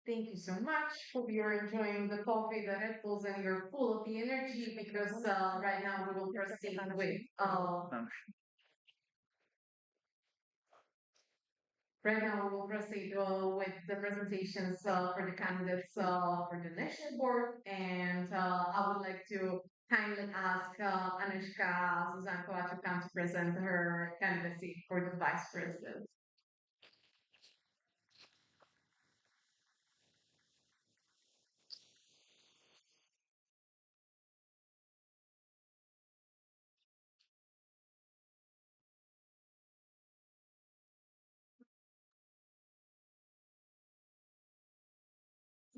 Thank you so much. Hope you're enjoying the coffee, the Red Bulls, and you're full of the energy because right now we will proceed with right now we will proceed with the presentations for the candidates for the national board, and I would like to kindly ask Anushka Suzankova to come to present her candidacy for the vice president.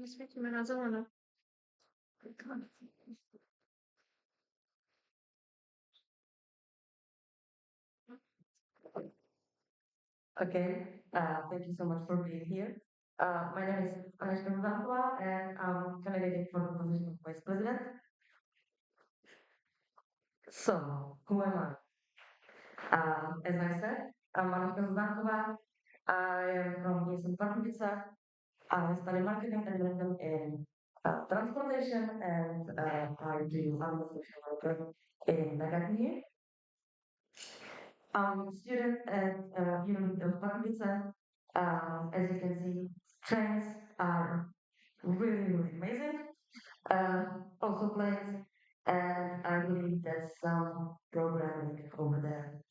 You speak to me, Nazarana. Okay, thank you so much for being here. My name is Anushka Vltava, and I'm candidate for the position of Vice President. So, who am I? As I said, I'm Anushka Vltava. I am from Eastern Pardubice. I study marketing and management in transportation, and I do social worker in Nagatomi. I'm a student at University of Pardubice. As you can see, trains are really amazing. Also plays, and I believe there's some programming over there.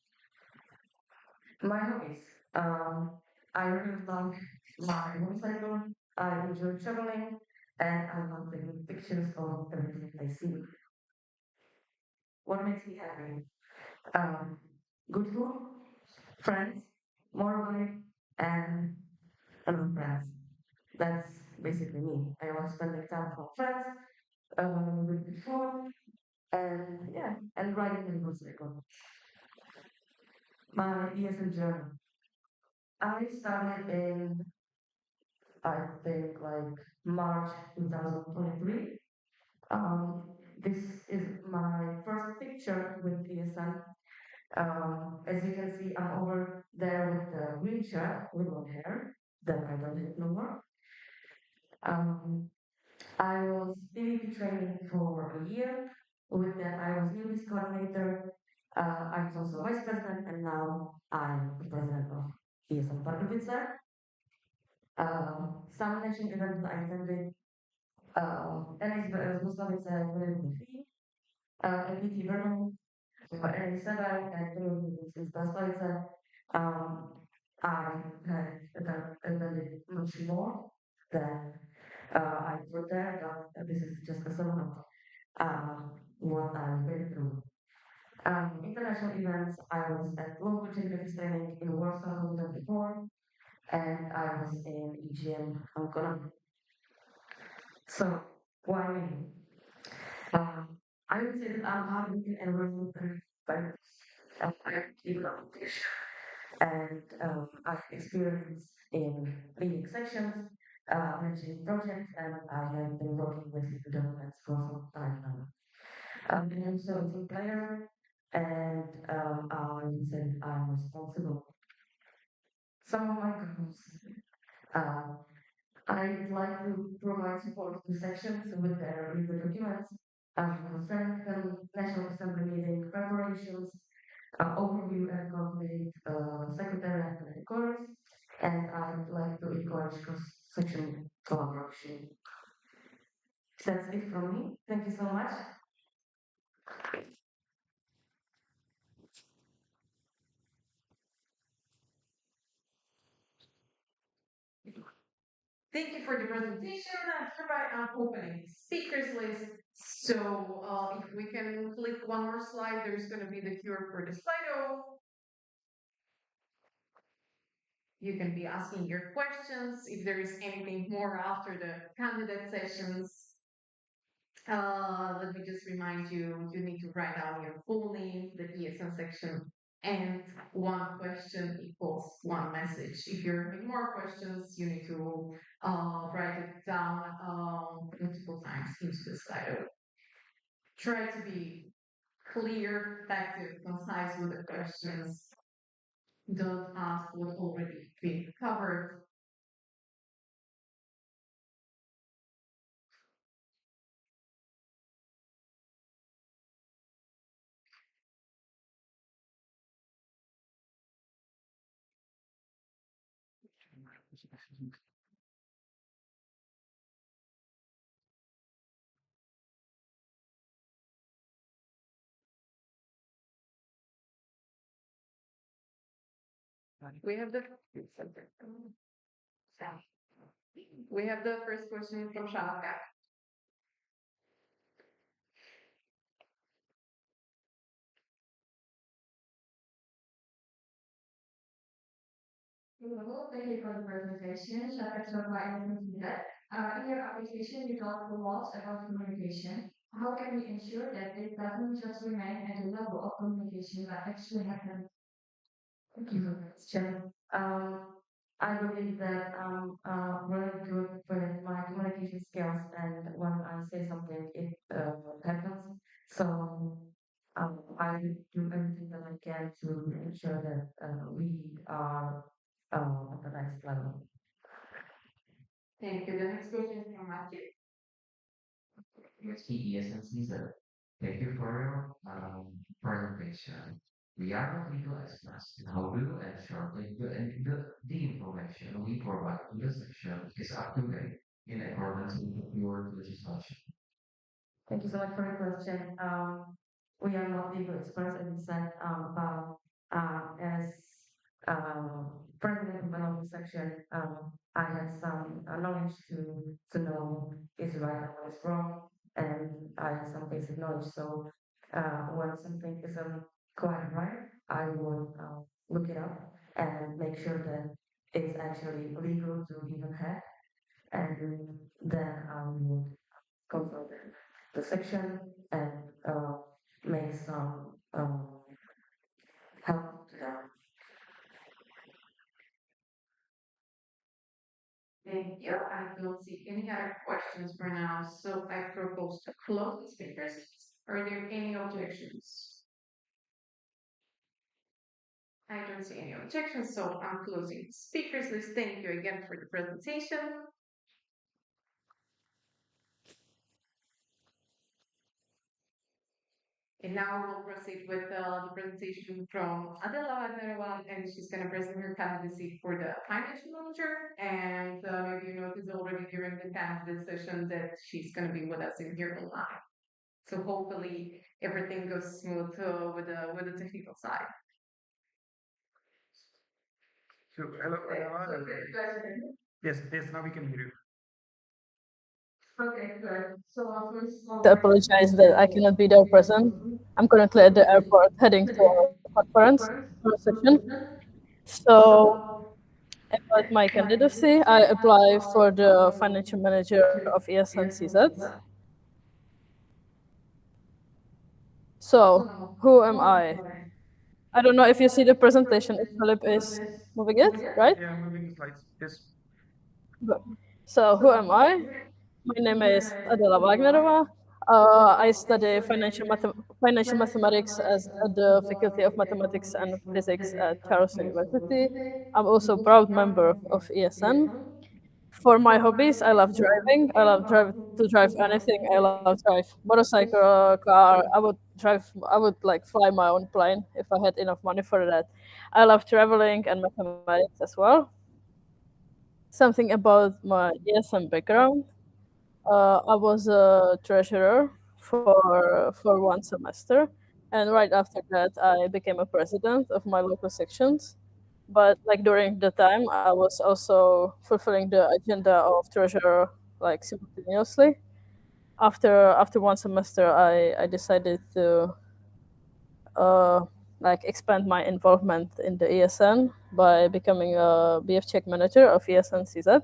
My hobbies. Um, I really love my motorcycle. I enjoy traveling, and I love taking pictures of everything I see. What makes me happy? Um, Good food, friends, more money, and friends. That's basically me. I love spending time with friends, with good food, and yeah, and riding a motorcycle. My ESL journey. I started in, I think, like March 2023. Um, this is my first picture with ESL. As you can see, I'm over there with the green shirt with long hair that I don't have no more. Um, I was PVP training for a year. With that, I was newbies coordinator. I was also vice president, and now I'm the president of ESM Pardubice. Some national events I attended, NS Muslims Community, LPT Berlin, NS7, and communities in Baslice. Um, I had attended much more than I put there. This is just a sum of what I went through. International events, I was at local technical training in Warsaw 2024, and I was in EGM Ancona. So, why me? Um, I would say that I'm hardworking and really but I keep up and I've experienced in leading sections, managing projects, and I have been working with the developments for some time now. I'm also a team player, and I would say I'm responsible. Some of my goals. Uh, I'd like to provide support to sections with their legal documents, strengthen National Assembly meeting preparations, overview and complete secretariat and records, and I'd like to encourage cross-section collaboration. That's it from me. Thank you so much. Thank you for the presentation. Hereby I'm opening speakers list. So if we can click one more slide, there's going to be the cure for the Slido. You can be asking your questions if there is anything more after the candidate sessions. Let me just remind you, you need to write down your full name, the ESN section, and one question equals one message. If you're having more questions, you need to write it down multiple times into the Slido. Try to be clear, effective, concise with the questions. Don't ask what already been covered. We have the we have the first question from Shaka. Well, thank you for the presentation. Shaka that. In your application, you talk a lot about communication. How can we ensure that it doesn't just remain at the level of communication but actually happens? Thank you for the question. I believe that I'm really good with my communication skills, and when I say something, it happens. So I do everything that I can to ensure that we are at the next level. Thank you. The next question is from Matthew. Yes, and Caesar. Thank you for your presentation. We are not legal experts. How do you ensure that the information we provide to the section is up to date in accordance with your legislation? Thank you so much for your question. We are not legal experts, as you said, but as president of an open section, I have some knowledge to know is right and what is wrong, and I have some basic knowledge. So when something isn't quite right, I will look it up and make sure that it's actually legal to even have, and then I will consult the section and make some help to them. Thank you. I don't see any other questions for now, so I propose to close the speakers. Are there any objections? I don't see any objections, so I'm closing the speakers list. Thank you again for the presentation. And now we'll proceed with the presentation from Adela Wagnerova, and she's going to present her candidacy for the financial manager. And maybe you noticed already during the candidate session that she's going to be with us in here online. So hopefully everything goes smooth with the technical side. So, hello, everyone. Yes, yes, now we can hear you. Okay, good. So first, To apologize that I cannot be there present. I'm currently at the airport heading to a conference for a session. So about my candidacy, I apply for the financial manager of ESN CZ. So who am I? I don't know if you see the presentation, if Philip is moving it, right? Yeah, moving the slides. Yes. Good. So who am I? My name is Adela Wagnerova. I study financial mathematics at the Faculty of Mathematics and Physics at Charles University. I'm also a proud member of ESN. For my hobbies, I love driving. I love to drive anything. I love drive motorcycle, car. I would like fly my own plane if I had enough money for that. I love traveling and mathematics as well. Something about my ESN background. I was a treasurer for 1 semester, and right after that, I became a president of my local sections. But like during the time, I was also fulfilling the agenda of treasurer like simultaneously. After 1 semester, I decided to uh, like expand my involvement in the ESN by becoming a BF check manager of ESN CZ.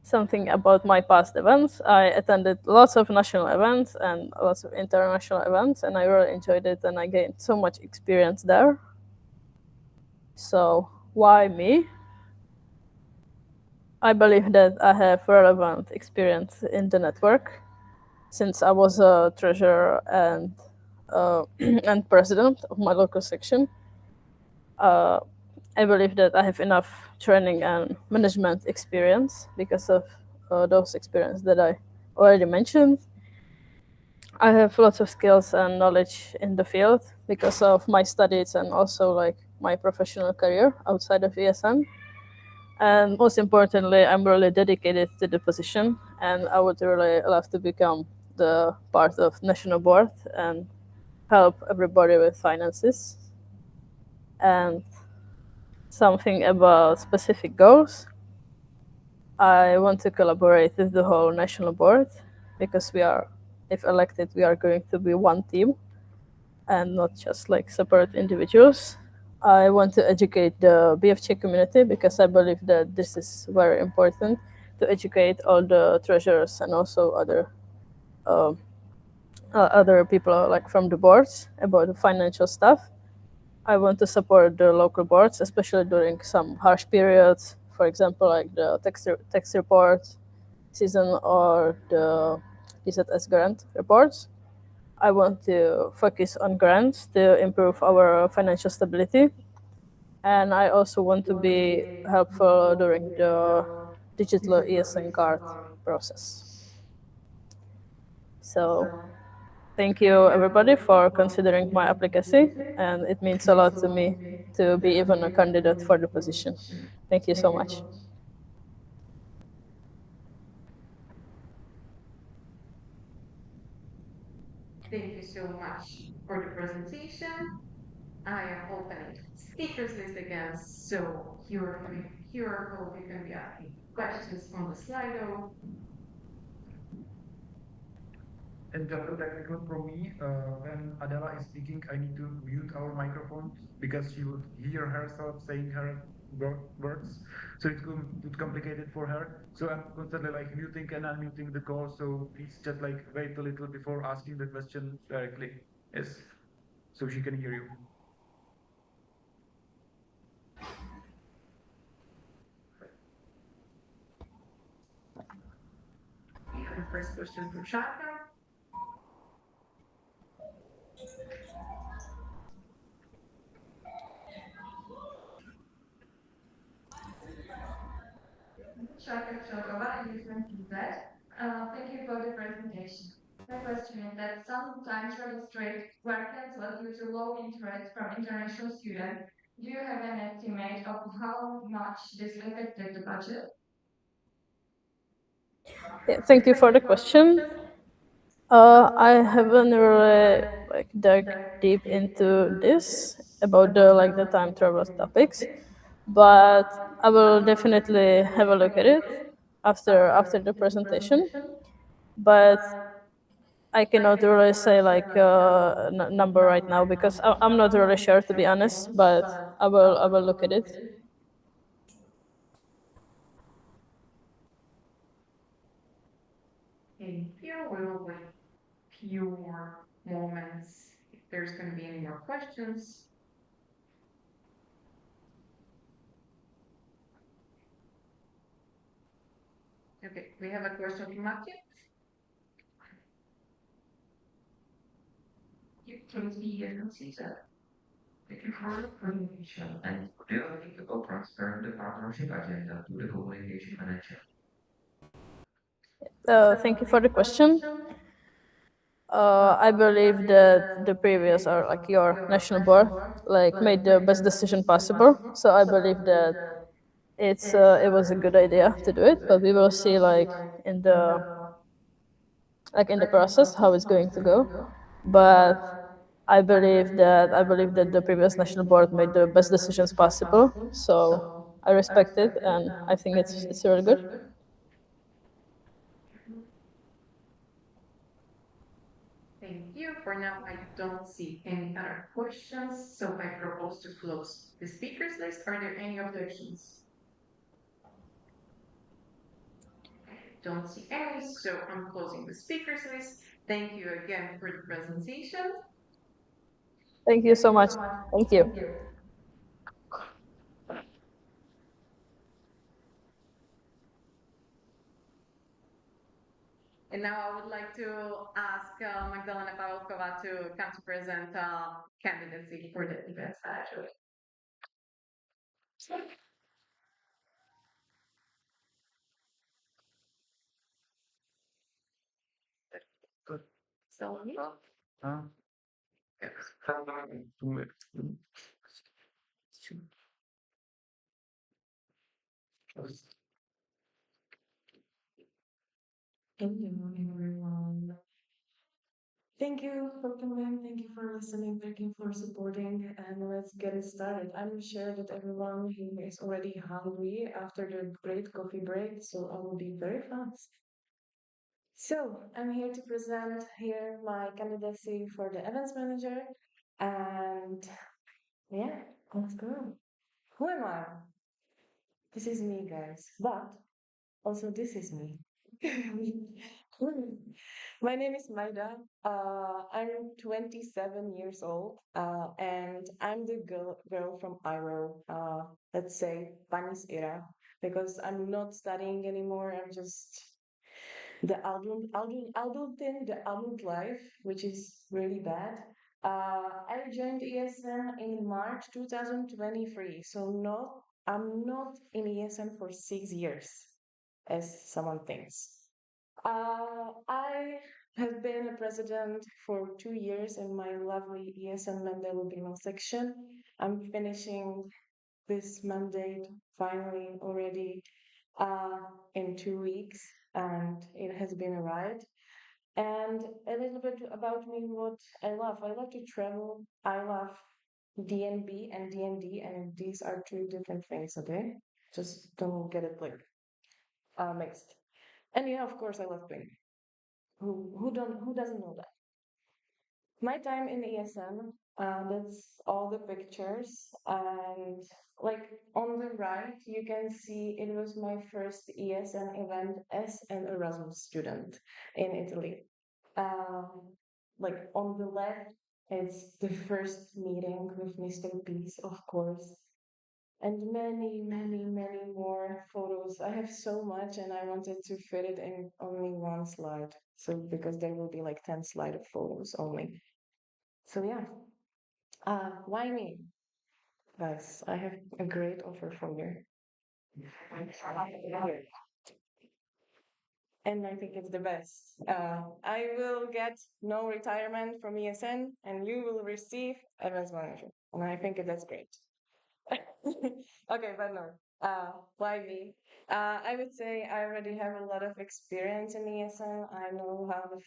Something about my past events. I attended lots of national events and lots of international events, and I really enjoyed it, and I gained so much experience there. So, why me? I believe that I have relevant experience in the network since I was a treasurer and and president of my local section. Uh, I believe that I have enough training and management experience because of those experiences that I already mentioned. I have lots of skills and knowledge in the field because of my studies and also like my professional career outside of ESN. And most importantly, I'm really dedicated to the position, and I would really love to become the part of national board and help everybody with finances. And something about specific goals. I want to collaborate with the whole national board because we are, if elected, we are going to be one team and not just like separate individuals. I want to educate the BFG community because I believe that this is very important to educate all the treasurers and also other people like from the boards about the financial stuff. I want to support the local boards, especially during some harsh periods, for example, like the tax report season or the DZS grant reports. I want to focus on grants to improve our financial stability. And I also want to be helpful during the digital ESN card process. So thank you everybody for considering my advocacy, and it means a lot to me to be even a candidate for the position. Thank you so much. Thank you so much for the presentation. I am opening speakers list again, so you're having QR code. You can be asking questions on the Slido. And just a technical from me, when Adela is speaking, I need to mute our microphone because she would hear herself saying her words. So it's complicated for her. So I'm constantly like muting and unmuting the call. So please just like wait a little before asking the question directly. Yes. So she can hear you. We have a first question from Shaka. Shaka, different feedback. Thank you for the presentation. My question is that sometimes registrate were cancelled due to low interest from international students. Do you have an estimate of how much this affected the budget? Yeah, thank you for the question. I haven't really like dug deep into this about the time travel topics, but I will definitely have a look at it after the presentation. But I cannot really say like a number right now because I'm not really sure to be honest. But I will look at it. Thank you. We will wait a few more moments if there's going to be any more questions. Okay, we have a question from Matthew. You can see and see that. Thank you for the presentation and developing the transparent the partnership agenda to the communication manager. Thank you for the question. I believe that the previous or like your national board like made the best decision possible. So I believe that it was a good idea to do it, but we will see in the in the process how it's going to go. But I believe that the previous national board made the best decisions possible. So I respect it, and I think it's really good. Thank you. For now, I don't see any other questions, so I propose to close the speakers list. Are there any objections? I don't see any, so I'm closing the speakers list. Thank you again for the presentation. Thank you so much. Thank you. And now I would like to ask Magdalena Pavelkova to come to present candidacy for the event actually. Good. So, Uh, Thank you, everyone. Thank you for coming. Thank you for listening. Thank you for supporting. And let's get it started. I'm sure that everyone here is already hungry after the great coffee break, so I will be very fast. So I'm here to present here my candidacy for the events manager. And yeah, let's go. Who am I? This is me, guys. But also, this is me. My name is Maida. I'm 27 years old, and I'm the girl from Iro. Let's say Panis era, because I'm not studying anymore. I'm just adulting, the adult life, which is really bad. I joined ESN in March 2023, so I'm not in ESN for 6 years, as someone thinks. I have been a president for 2 years in my lovely ESN Mandela section. I'm finishing this mandate finally already uh, in 2 weeks, and it has been a ride. And a little bit about me, what I love. I love to travel. I love DNB and DND, and these are two different things, okay? Just don't get it like mixed. And yeah, of course, I love painting. Who doesn't know that? My time in ESM, that's all the pictures. And like on the right, you can see it was my first ESN event as an Erasmus student in Italy. Um, like on the left, it's the first meeting with Mr. Peace, of course, and many, many, many more photos. I have so much, and I wanted to fit it in only one slide. So because there will be like 10 slide of photos only. So yeah, why me? Guys, I have a great offer for you. And I think it's the best. I will get no retirement from ESN, and you will receive advance manager. And I think that's great. Okay, but no. Why me? I would say I already have a lot of experience in ESN. I know how the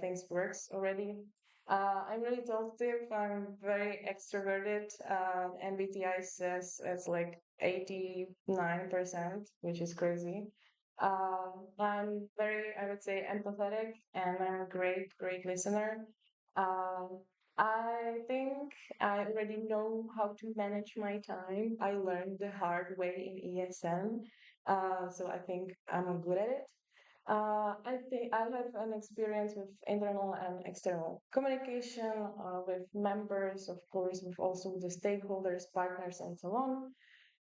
things works already. I'm really talkative. I'm very extroverted. MBTI says it's like 89%, which is crazy. I'm very, I would say, empathetic, and I'm a great, great listener. Um, I think I already know how to manage my time. I learned the hard way in ESN, so I think I'm good at it. I think I have an experience with internal and external communication with members, of course, with also the stakeholders, partners, and so on.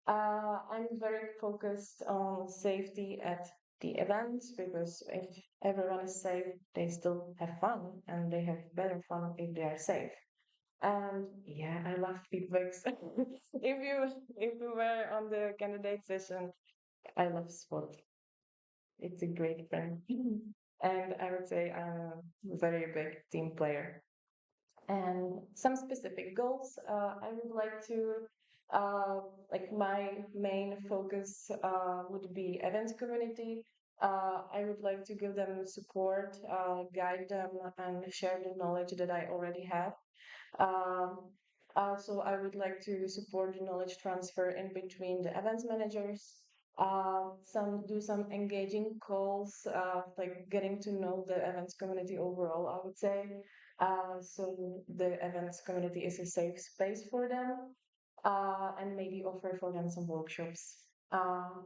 I'm very focused on safety at the events because if everyone is safe, they still have fun and they have better fun if they are safe. And yeah, I love feedbacks. If you were on the candidate session, I love sport. It's a great friend. And I would say I'm a very big team player. And some specific goals, I would like to, like my main focus would be events community. I would like to give them support, guide them, and share the knowledge that I already have. Um, Also, I would like to support the knowledge transfer in between the events managers. Some engaging calls, like getting to know the events community overall, I would say. So the events community is a safe space for them, and maybe offer for them some workshops.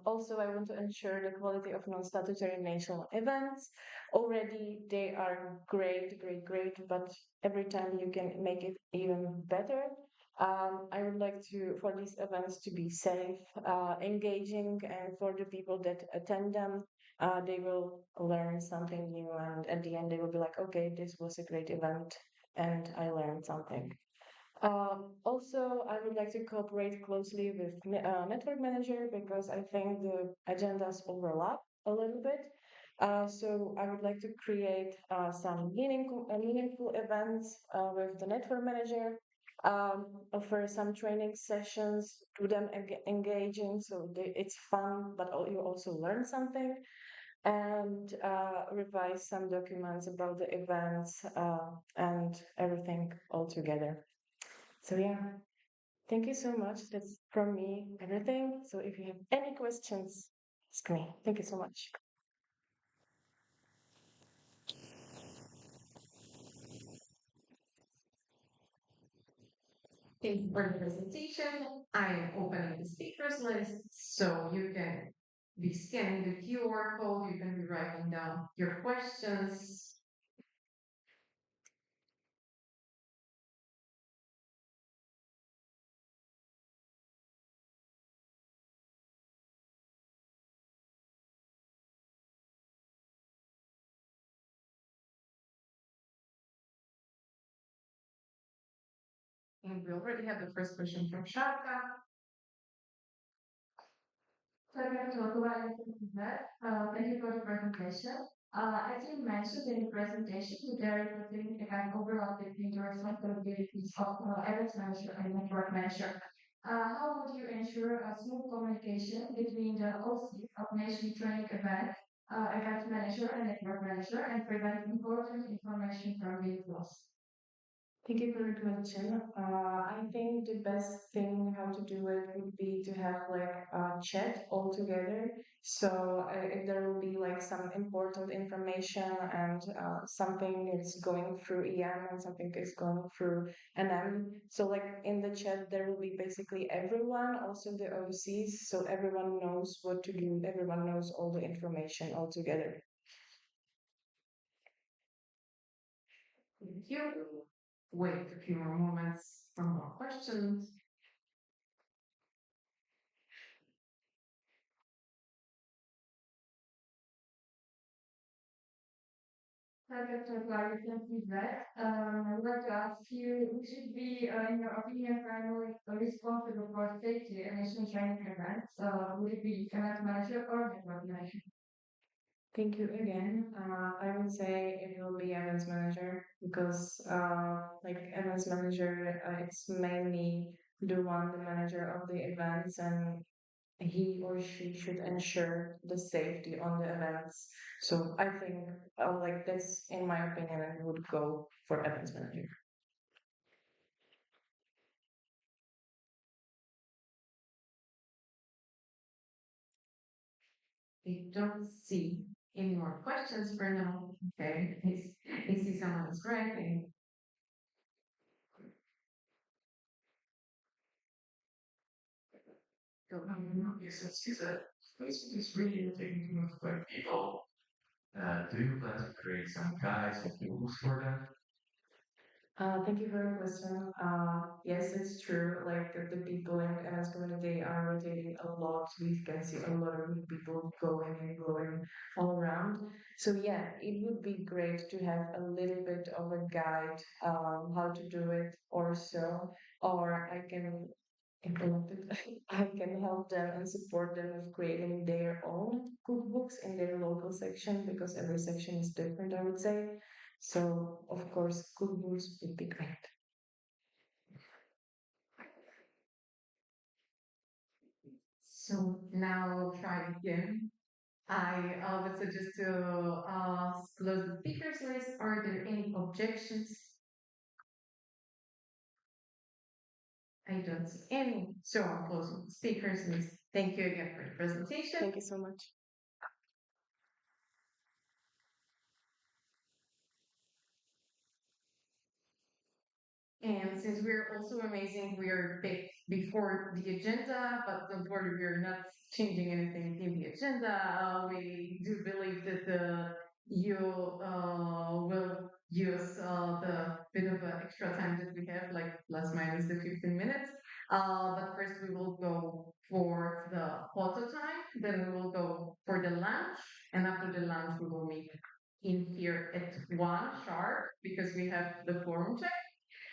Also, I want to ensure the quality of non-statutory national events. Already, they are great, great, great, but every time you can make it even better. I would like to for these events to be safe, engaging, and for the people that attend them, they will learn something new, and at the end, they will be like, "Okay, this was a great event, and I learned something." Also, I would like to cooperate closely with network manager because I think the agendas overlap a little bit. So I would like to create some meaningful events with the network manager. offer some training sessions, do them engaging so it's fun, but you also learn something, and revise some documents about the events and everything all together. So yeah, thank you so much. That's from me, everything. So if you have any questions, ask me. Thank you so much. Thank you for the presentation. I am opening the speakers list so you can be scanning the QR code, you can be writing down your questions. And we already have the first question from Sharka. So I'm going to talk about that. Thank you for the presentation. As you mentioned in the presentation, there is a significant overlap between the responsibilities of event manager and network manager. How would you ensure a smooth communication between the OC of nation training event manager and network manager, and prevent important information from being lost? Thank you for the question. I think the best thing how to do it would be to have like a chat all together. So if there will be like some important information and something is going through EM and something is going through NM. So like in the chat there will be basically everyone, also the OCs, so everyone knows what to do. Everyone knows all the information all together. Thank you. Wait a few more moments for more questions. Dr. Clark, thank you for that. I would like to ask you, who should be, in your opinion, primarily responsible for safety and nation training events? Would it be event manager or network manager? Thank you again. I would say it will be events manager because, like events manager, it's mainly the one, the manager of the events, and he or she should ensure the safety on the events. So I think, like that's in my opinion, I would go for events manager. I don't see any more questions for now. Okay, I see someone is writing. Yes, it's it's really taking into like people. Do you plan to create some guides or tools for them? Thank you for your question. Yes, it's true. Like the people in MS community are rotating a lot. We can see a lot of new people going and going all around. So yeah, it would be great to have a little bit of a guide how to do it or so, or I can implement it. I can help them and support them with creating their own cookbooks in their local section because every section is different, I would say. So, of course, cookbooks would be great. So now we'll try again. I would suggest to close the speakers list. Are there any objections? I don't see any. So I'm closing the speakers list. Thank you again for the presentation. Thank you so much. And since we're also amazing, we are back before the agenda, but don't worry, we're not changing anything in the agenda. We do believe that you will use the bit of extra time that we have, like plus minus the 15 minutes. But first we will go for the photo time, then we will go for the lunch, and after the lunch we will meet in here at 1 sharp because we have the forum check.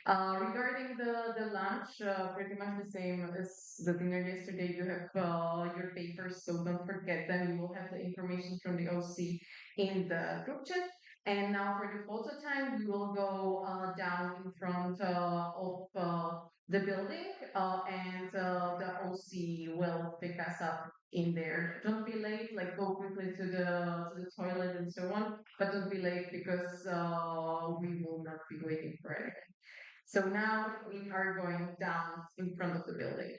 Regarding the lunch, pretty much the same as the dinner yesterday. You have your papers, so don't forget them. You will have the information from the OC in the group chat. And now for the photo time, we will go down in front of the building, and the OC will pick us up in there. Don't be late, like go quickly to the toilet and so on, but don't be late because we will not be waiting for it. So now we are going down in front of the building.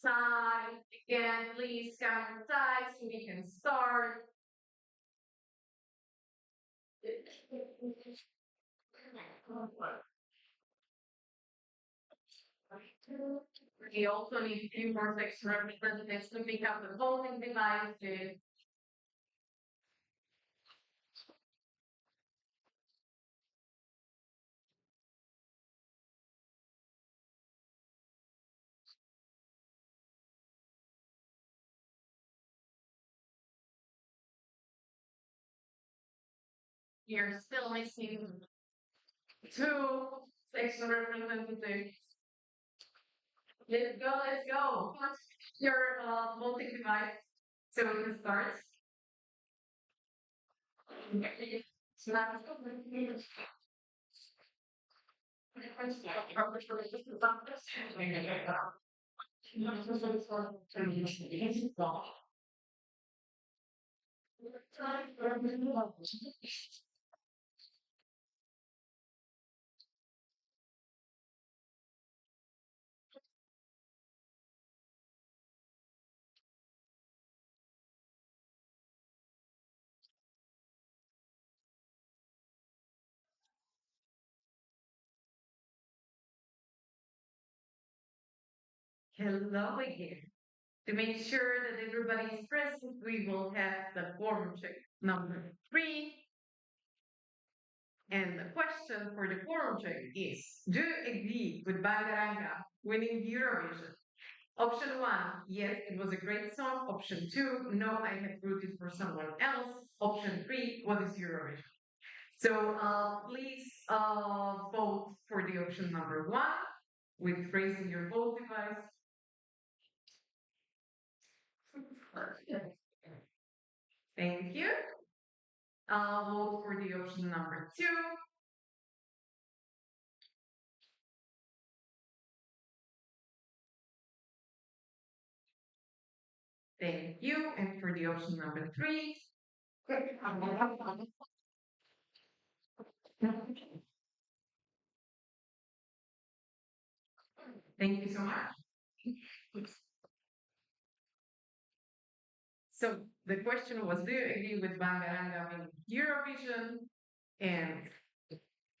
Side again, please count side so we can start. We also need a few more section representatives to pick up the voting devices. You're still missing two section representatives. Let's go, let's go. What's your voting device so we can start? Hello again. To make sure that everybody is present, we will have the quorum check number 3. And the question for the quorum check is, do you agree with Bangaranga winning Eurovision? Option 1, yes, it was a great song. Option 2, no, I have rooted for someone else. Option 3, what is Eurovision? So please vote for the option number 1 with raising your vote device. Thank you. Vote for the option number 2. Thank you. And for the option number 3. Thank you so much. So the question was, do you agree with Bangaranga in Eurovision? And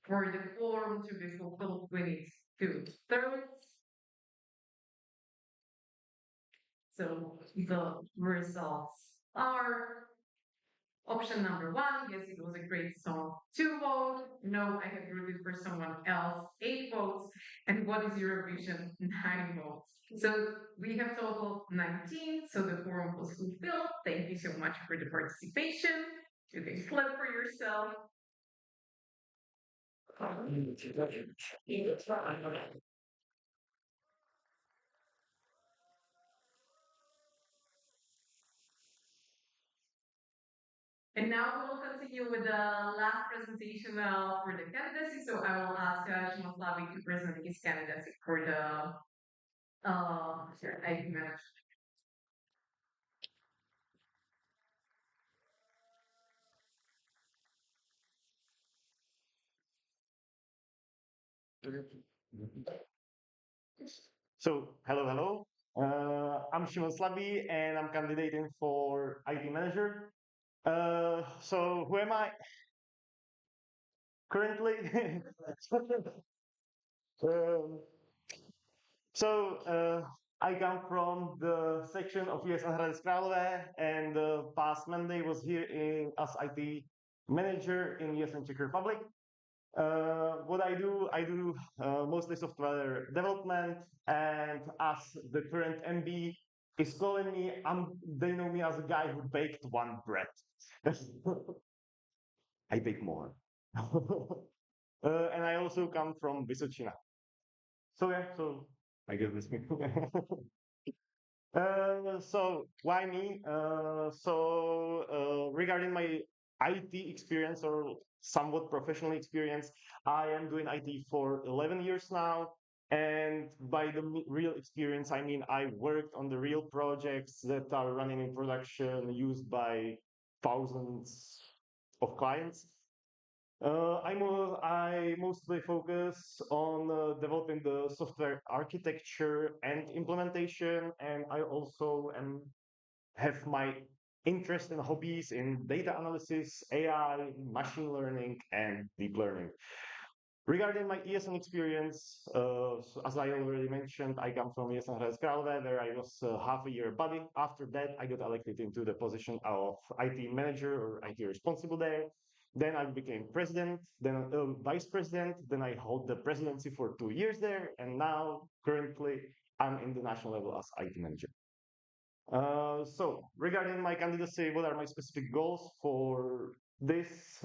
for the quorum to be fulfilled, we need 2/3. So the results are option number 1, yes, it was a great song. 2 vote. No, I have rooted for someone else. 8 votes. And what is Eurovision? 9 votes. So we have total 19. So the quorum was fulfilled. Thank you so much for the participation. You can clap for yourself. And now we will continue with the last presentation for the candidacy. So I will ask Shimoslavi to present his candidacy for the I managed. So, hello. I'm Shimon Slabi, and I'm candidating for IT manager. So, who am I currently? um, so, I come from the section of US and Hradec Králové, and the past Monday was here as IT manager in US and Czech Republic. What I do mostly software development, and as the current MB is calling me, they know me as a guy who baked one bread. I bake more. And I also come from Vysočina. So yeah, so I guess this me. So why me? Regarding my IT experience or somewhat professional experience, I am doing IT for 11 years now. And by the real experience, I mean I worked on the real projects that are running in production, used by thousands of clients. I mostly focus on developing the software architecture and implementation, and I also have my interest and hobbies in data analysis, AI, machine learning, and deep learning. Regarding my ESN experience, so as I already mentioned, I come from ESN Kralove, where I was half a year buddy. After that, I got elected into the position of IT manager or IT responsible there. Then I became president, then vice president. Then I hold the presidency for 2 years there, and now currently I'm in the national level as IT manager. So regarding my candidacy, what are my specific goals for this?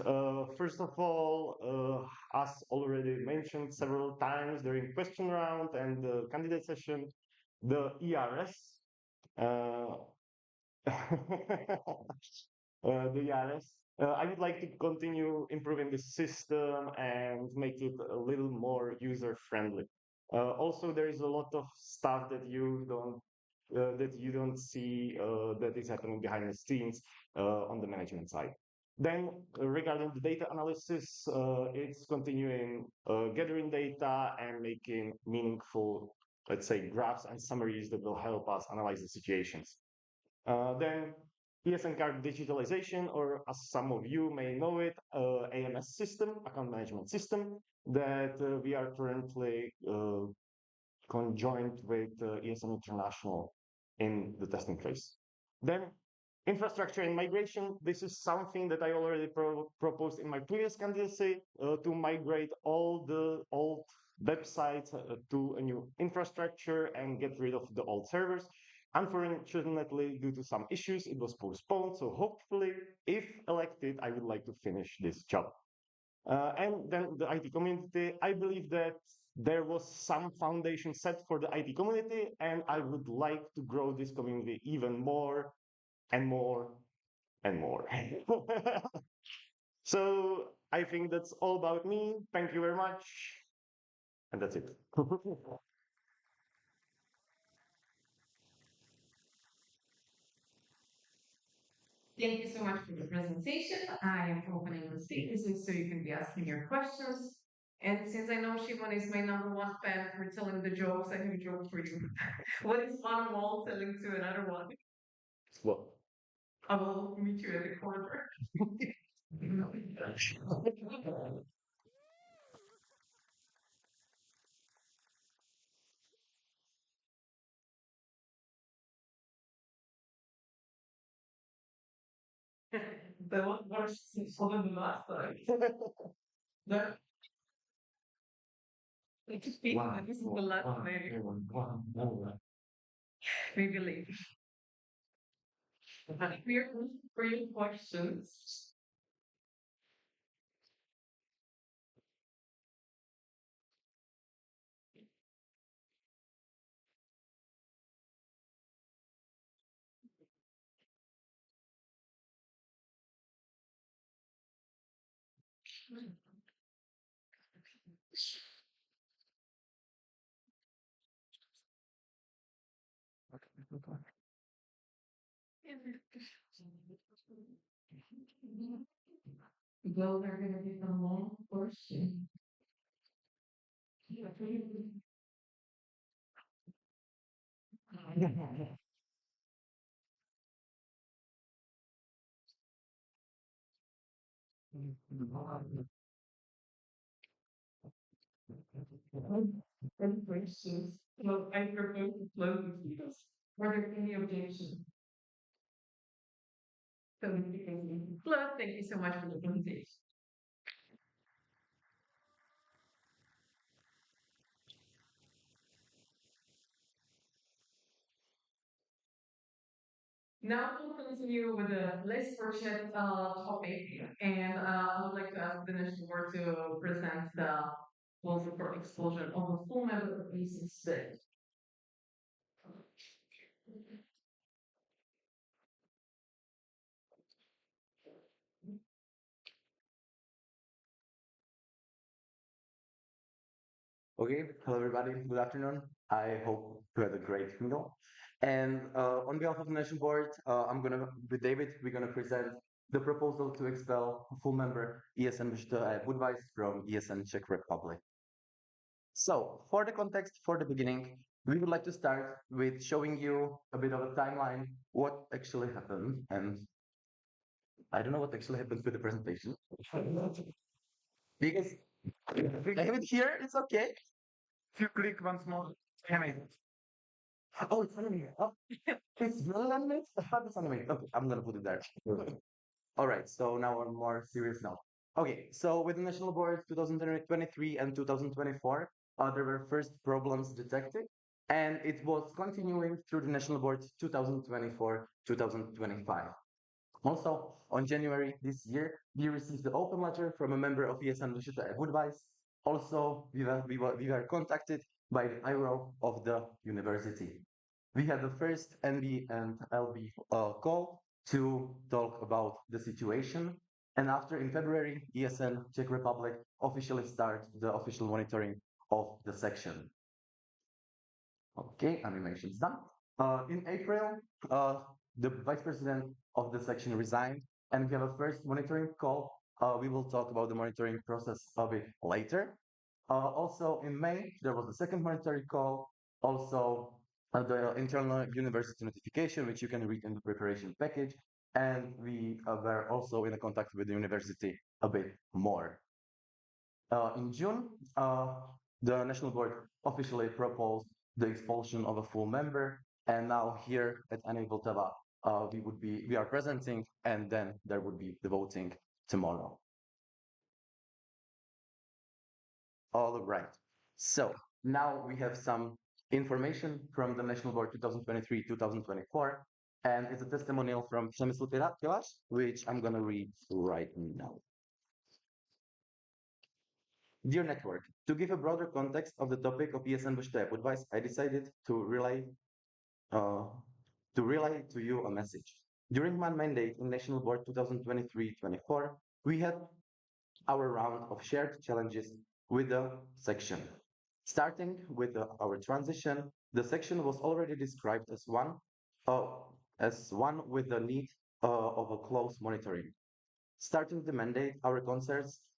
First of all, as already mentioned several times during question round and the candidate session, the ERS, uh, the ERS. I would like to continue improving the system and make it a little more user friendly. Also, there is a lot of stuff that you don't see that is happening behind the scenes on the management side. Then, regarding the data analysis, it's continuing gathering data and making meaningful, let's say, graphs and summaries that will help us analyze the situations. Then ESN card digitalization, or as some of you may know it, AMS system, account management system, that we are currently conjoined with ESN International in the testing phase. Then infrastructure and migration. This is something that I already proposed in my previous candidacy to migrate all the old websites to a new infrastructure and get rid of the old servers. Unfortunately, due to some issues, it was postponed. So hopefully, if elected, I would like to finish this job. And then the IT community, I believe that there was some foundation set for the IT community, and I would like to grow this community even more and more and more. So I think that's all about me. Thank you very much. And that's it. Thank you so much for the presentation. I am opening the speakers so you can be asking your questions. And since I know Shimon is my number one fan for telling the jokes, I have a joke for you. What is one wall telling to another one? Well, I will meet you at the corner. That was worse than the last time. That, this is the last maybe. Maybe later. We're for your questions. Those are going to be the long question. Any questions? Well, I propose to close the speakers. Are there any objections? So, Flo, thank you so much for the presentation. Now we'll continue with the less fortunate topic, and I would like to ask the next board to present the goals for explosion of a full member of ACC. Okay, hello everybody. Good afternoon. I hope you had a great meal. And on behalf of the National Board, I'm gonna with David, we're gonna present the proposal to expel full member ESN Budweis from ESN Czech Republic. So, for the context, for the beginning, we would like to start with showing you a bit of a timeline, what actually happened, and I don't know what actually happened with the presentation. Because I have it here, it's okay. If you click once more, animate. Oh, it's animated. Oh, it's really animated? I thought it's animated. Okay, I'm gonna put it there. All right, so now I'm more serious now. Okay, so with the national boards 2023 and 2024, there were first problems detected, and it was continuing through the national boards 2024-2025. Also, on January this year, we received the open letter from a member of ESN Advice. Also, we were contacted by the IRO of the university. We had the first NB and LB call to talk about the situation. And after, in February, ESN Czech Republic officially started the official monitoring of the section. Okay, animation's done. In April, the vice president of the section resigned, and we have a first monitoring call. We will talk about the monitoring process a bit later. Also, in May, there was a second monitoring call. Also, the internal university notification, which you can read in the preparation package. And we were also in contact with the university a bit more. In June, the national board officially proposed the expulsion of a full member, and now here at Vltava, we are presenting, and then there would be the voting tomorrow. All right. So now we have some information from the national board 2023-2024, and it's a testimonial from Przemysl Pilasz, which I'm gonna read right now. Dear network, to give a broader context of the topic of ESN Vltava advice, I decided uh, to relay to you a message. During my mandate in National Board 2023-24, we had our round of shared challenges with the section. Starting with our transition, the section was already described uh, as one with the need of a close monitoring. Starting the mandate, our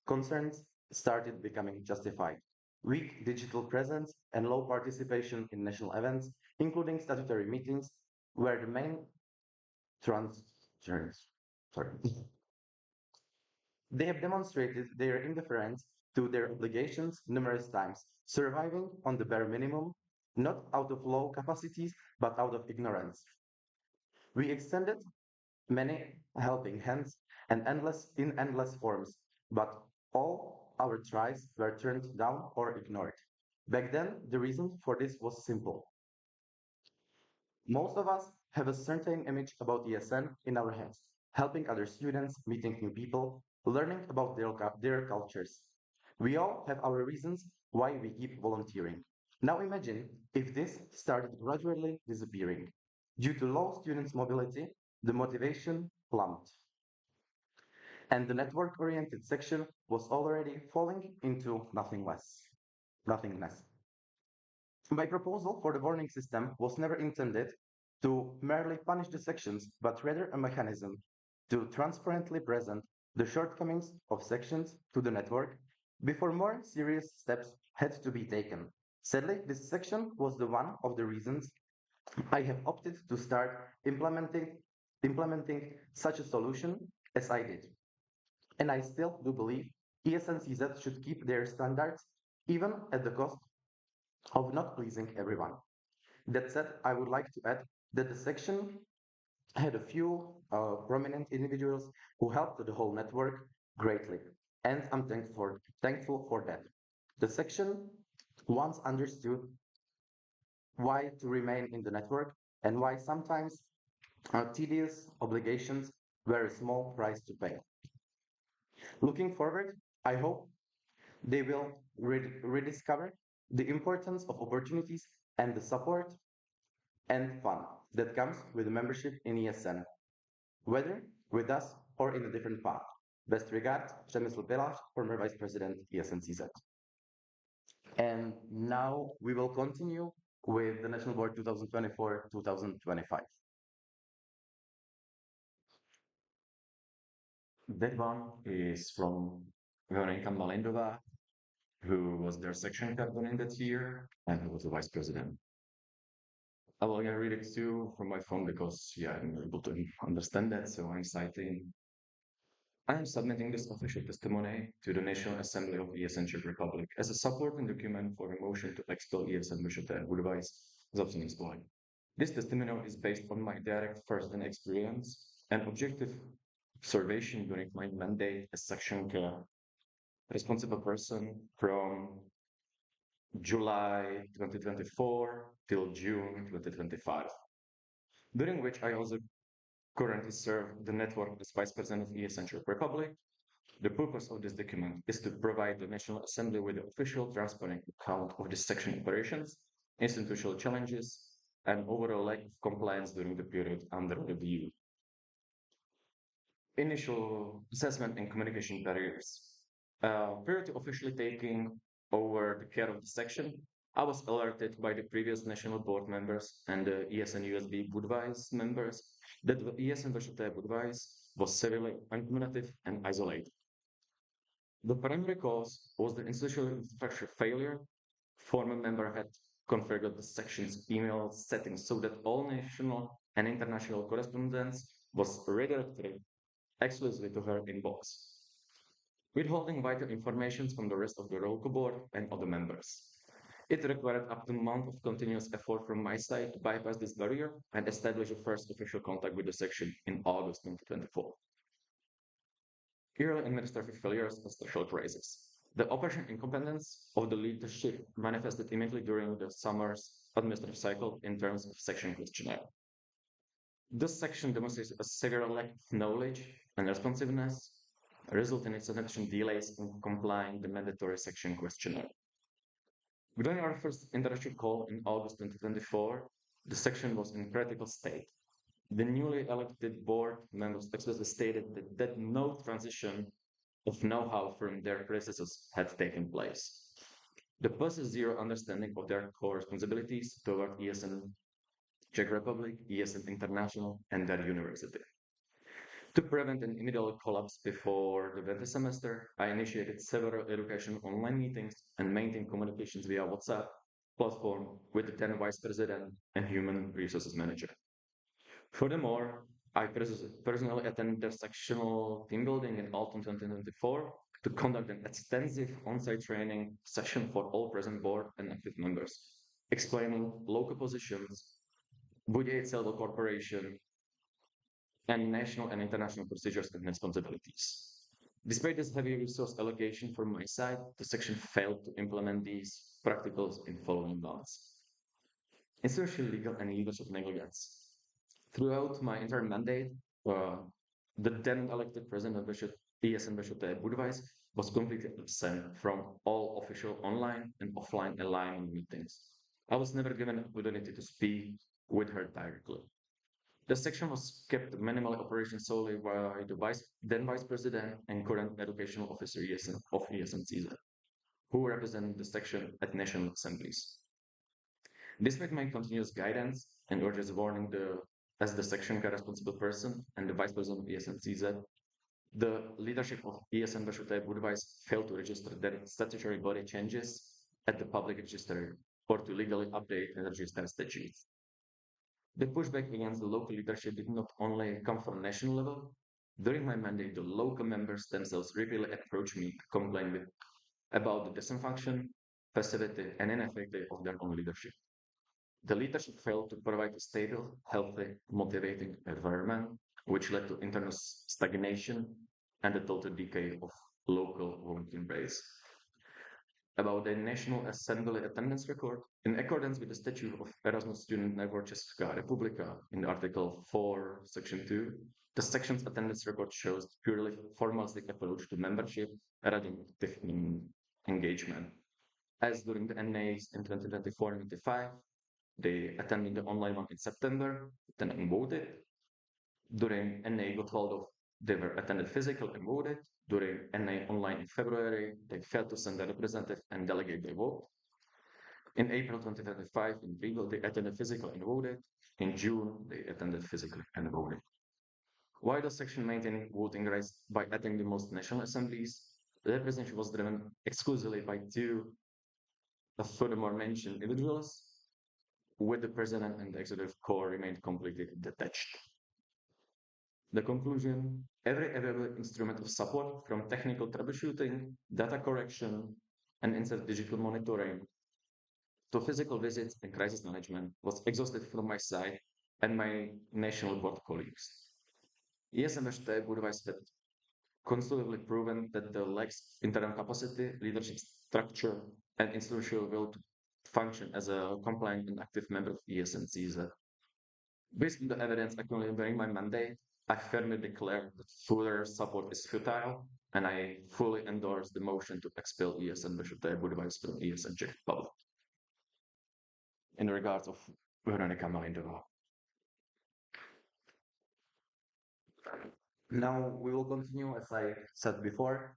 concerns started becoming justified. Weak digital presence and low participation in national events, including statutory meetings, were the main trans. Sorry. They have demonstrated their indifference to their obligations numerous times, surviving on the bare minimum, not out of low capacities, but out of ignorance. We extended many helping hands and endless forms, but all our tries were turned down or ignored. Back then, the reason for this was simple. Most of us have a certain image about ESN in our heads, helping other students, meeting new people, learning about their cultures. We all have our reasons why we keep volunteering. Now imagine if this started gradually disappearing. Due to low students' mobility, the motivation plumped. And the network-oriented section was already falling into nothingness. My proposal for the warning system was never intended to merely punish the sections, but rather a mechanism to transparently present the shortcomings of sections to the network before more serious steps had to be taken. Sadly, this section was the one of the reasons I have opted to start implementing such a solution as I did. And I still do believe ESNCZ should keep their standards even at the cost of not pleasing everyone. That said, I would like to add that the section had a few prominent individuals who helped the whole network greatly, and I'm thankful for that. The section once understood why to remain in the network and why sometimes tedious obligations were a small price to pay. Looking forward, I hope they will rediscover the importance of opportunities and the support and fun that comes with membership in ESN, whether with us or in a different path. Best regards, Przemysl Pilasz, former Vice President, ESNCZ. And now we will continue with the National Board 2024-2025. That one is from Veronika Malendova, who was their section captain in that year and who was the vice president. I will again read it too from my phone because, yeah, I'm able to understand that. So I'm citing, I am submitting this official testimony to the National Assembly of ESN Czech Republic as a supporting document for a motion to expel ESN Vyšeté Budvaj z obscene spolek. This testimonial is based on my direct first-hand experience and objective observation during my mandate as section responsible person from July 2024 till June 2025, during which I also currently serve the network as Vice President of ESN Czech Republic. The purpose of this document is to provide the National Assembly with the official transparent account of the section operations, institutional challenges, and overall lack of compliance during the period under review. Initial assessment and communication barriers. Prior to officially taking over the care of the section, I was alerted by the previous national board members and the ESN USB Budweis members that the ESN Vyšeté Budweis was severely uncommunicative and isolated. The primary cause was the institutional infrastructure failure. Former member had configured the section's email settings so that all national and international correspondence was redirected exclusively to her inbox, withholding vital information from the rest of the roll board and other members. It required up to a month of continuous effort from my side to bypass this barrier and establish a first official contact with the section in August 2024. Early administrative failures and social crisis. The operation incompetence of the leadership manifested immediately during the summer's administrative cycle in terms of section questionnaire. This section demonstrates a severe lack of knowledge and responsiveness, resulting in significant delays in complying the mandatory section questionnaire. During our first interaction call in August 2024, the section was in critical state. The newly elected board members explicitly stated that no transition of know-how from their predecessors had taken place. The possess zero understanding of their core responsibilities toward ESN Czech Republic, ESN International, and their university. To prevent an immediate collapse before the winter semester, I initiated several educational online meetings and maintained communications via WhatsApp platform with the then Vice President and Human Resources Manager. Furthermore, I personally attended their sectional team building in autumn 2024 to conduct an extensive on-site training session for all present board and active members, explaining local positions, Budějovice Civil Corporation, and national and international procedures and responsibilities. Despite this heavy resource allocation from my side, the section failed to implement these practicals in following months. Essential legal and leadership negligence. Throughout my entire mandate, the then elected president of ESN Vyšeté Budweis was completely absent from all official online and offline alignment meetings. I was never given an opportunity to speak with her directly. The section was kept minimally operational solely by the then vice president and current educational officer of ESN who represent the section at national assemblies. Despite my continuous guidance and urges warning as the section responsible person and the vice president of ESN the leadership of ESN Vyšeté Budweis failed to register their statutory body changes at the public register or to legally update and register statutes. The pushback against the local leadership did not only come from national level. During my mandate, the local members themselves repeatedly approached me to complain about the dysfunction, passivity, and ineffectivity of their own leadership. The leadership failed to provide a stable, healthy, motivating environment, which led to internal stagnation and the total decay of local volunteer base. About the National Assembly attendance record, in accordance with the statute of Erasmus Student Network Česká republika in Article 4, Section 2, the section's attendance record shows purely formalistic approach to membership rather than active engagement. As during the NAs in 2024 and 2025, they attended the online one in September, then voted. During NA Gottwaldov, they were attended physically and voted. During NA online in February, they failed to send a representative and delegate their vote. In April 2025, in Riga, they attended physically and voted. In June, they attended physically and voted. Why the section maintaining voting rights by adding the most national assemblies? The representation was driven exclusively by two furthermore mentioned individuals, with the president and the executive core remained completely detached. The conclusion, every available instrument of support from technical troubleshooting, data correction, and instant digital monitoring to physical visits and crisis management was exhausted from my side and my national board colleagues. ESMHT Budapest had conclusively proven that the lacks internal capacity, leadership structure, and institutional will to function as a compliant and active member of ESNCZ. Based on the evidence accumulated during my mandate, I firmly declare that further support is futile, and I fully endorse the motion to expel ESN Bishop Budapest from ESN Czech Republic. In regards of Veronika Malindova. Now we will continue, as I said before,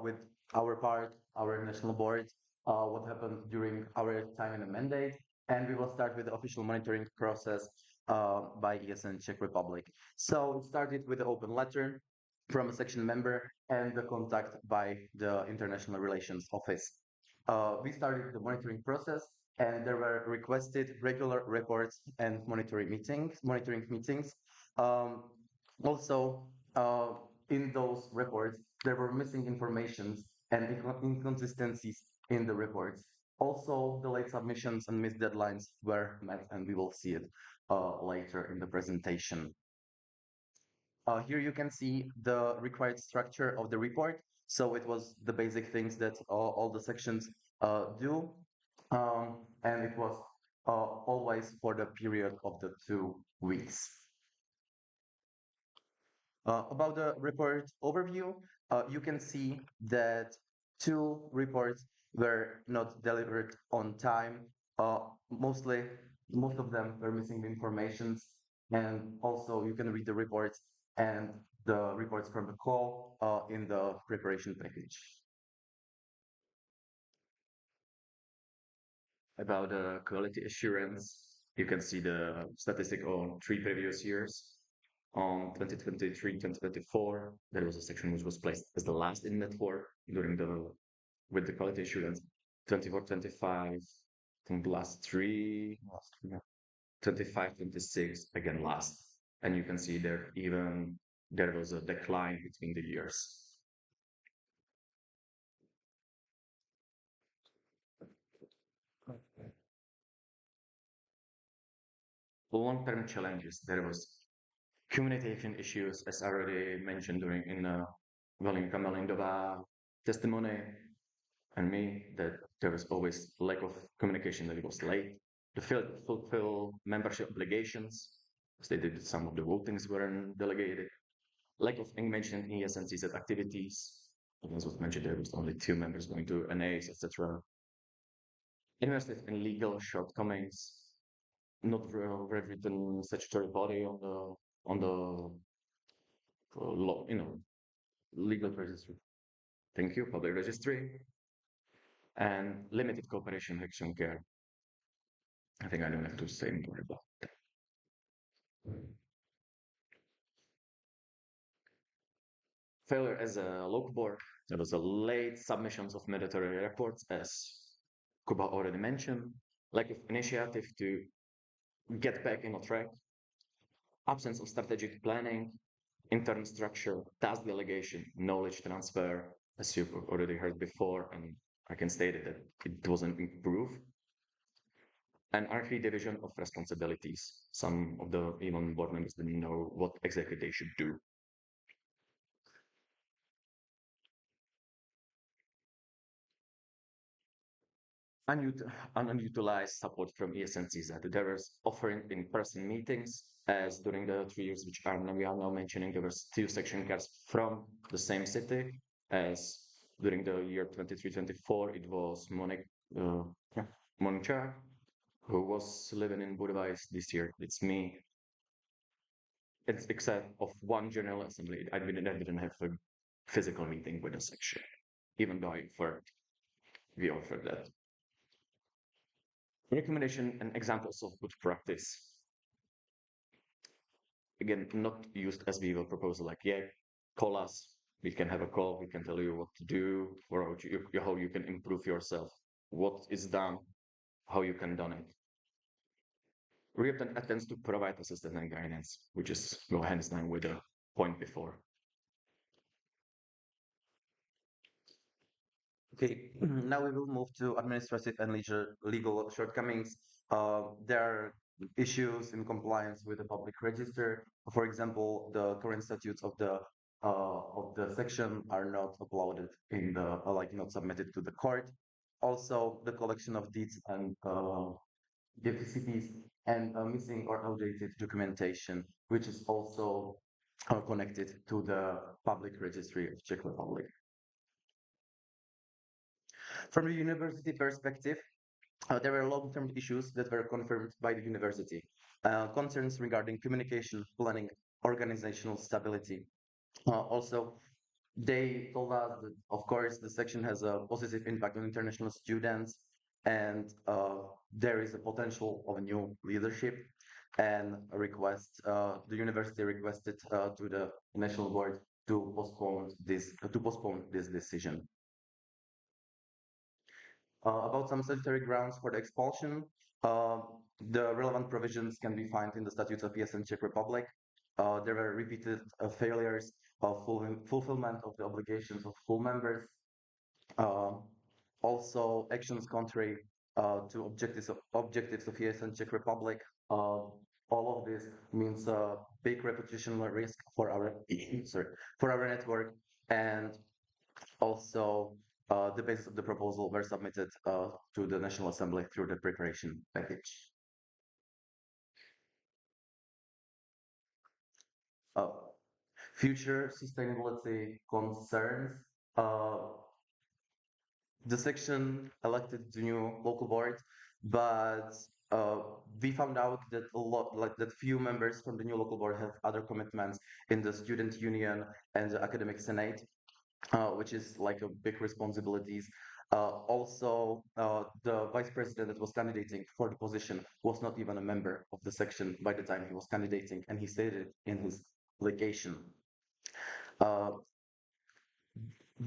with our part, our national board, what happened during our time in the mandate, and we will start with the official monitoring process by ESN Czech Republic. So it started with the open letter from a section member and the contact by the International Relations Office. We started the monitoring process, and there were requested regular reports and monitoring meetings. Um, Also, in those reports, there were missing informations and inconsistencies in the reports. Also, the late submissions and missed deadlines were met, and we will see it later in the presentation. Here you can see the required structure of the report. So it was the basic things that all the sections do. And it was always for the period of the 2 weeks. About the report overview, you can see that two reports were not delivered on time. Most of them were missing informations, and also you can read the reports and the reports from the call in the preparation package. About quality assurance, you can see the statistic on 3 previous years. On 2023-2024, there was a section which was placed as the last in network during the with the quality assurance. 24-25, I think last three, 25-26 again last. And you can see there even there was a decline between the years. Long-term challenges. There was communication issues, as already mentioned during in Valinka Malindova testimony, and me, that there was always lack of communication, that it was late to fulfill membership obligations. Stated that some of the votings weren't delegated. Lack of engagement in ESNCZ activities. As was mentioned, there was only 2 members going to NAs, etc. Invested in legal shortcomings, not written statutory body on the law, legal registry. Thank you, public registry, and limited cooperation with action care. I think I don't have to say more about that. Failure as a local board. There was a late submissions of mandatory reports, as Kuba already mentioned. Lack of initiative to get back in a track. Absence of strategic planning, internal structure, task delegation, knowledge transfer, as you've already heard before, and I can state it that it wasn't improved. And archy division of responsibilities. Some of the even board members didn't know what exactly they should do. Unutilized support from ESNCs that there was offering in-person meetings, as during the 3 years which we are now mentioning, there was 2 section cars from the same city, as during the year 23-24, it was Monica, who was living in Budapest. This year, it's me. It's except of one general assembly. I didn't have a physical meeting with a section, even though we offered that. Recommendation and examples of good practice. again, not used as we will propose, like, yeah, call us, we can have a call, we can tell you what to do, or how you can improve yourself, what is done, how you can done it. React attempts to provide assistance and guidance, which is go hands down with the point before. Okay, now we will move to administrative and legal shortcomings. There are issues in compliance with the public register. For example, the current statutes of the section are not uploaded in the like not submitted to the court. Also, the collection of deeds and deficiencies and missing or outdated documentation, which is also connected to the public registry of Czech Republic. From the university perspective, there were long-term issues that were confirmed by the university. Concerns regarding communication, planning, organizational stability. Also, they told us that, of course, the section has a positive impact on international students, and there is a potential of a new leadership. And a request, the university requested to the national board to postpone this decision. About some statutory grounds for the expulsion, uh, the relevant provisions can be found in the statutes of ES and Czech Republic. There were repeated failures of fulfillment of the obligations of full members. Uh, Also, actions contrary to objectives of ES and Czech Republic. All of this means a big reputational risk for our sorry, for our network, and also, the basis of the proposal were submitted to the National Assembly through the preparation package. Uh, Future sustainability concerns. Uh, the section elected the new local board, but uh, we found out that that few members from the new local board have other commitments in the student union and the academic senate, which is like a big responsibilities. Also, the vice president that was candidating for the position was not even a member of the section by the time he was candidating, and he stated in his application. Uh,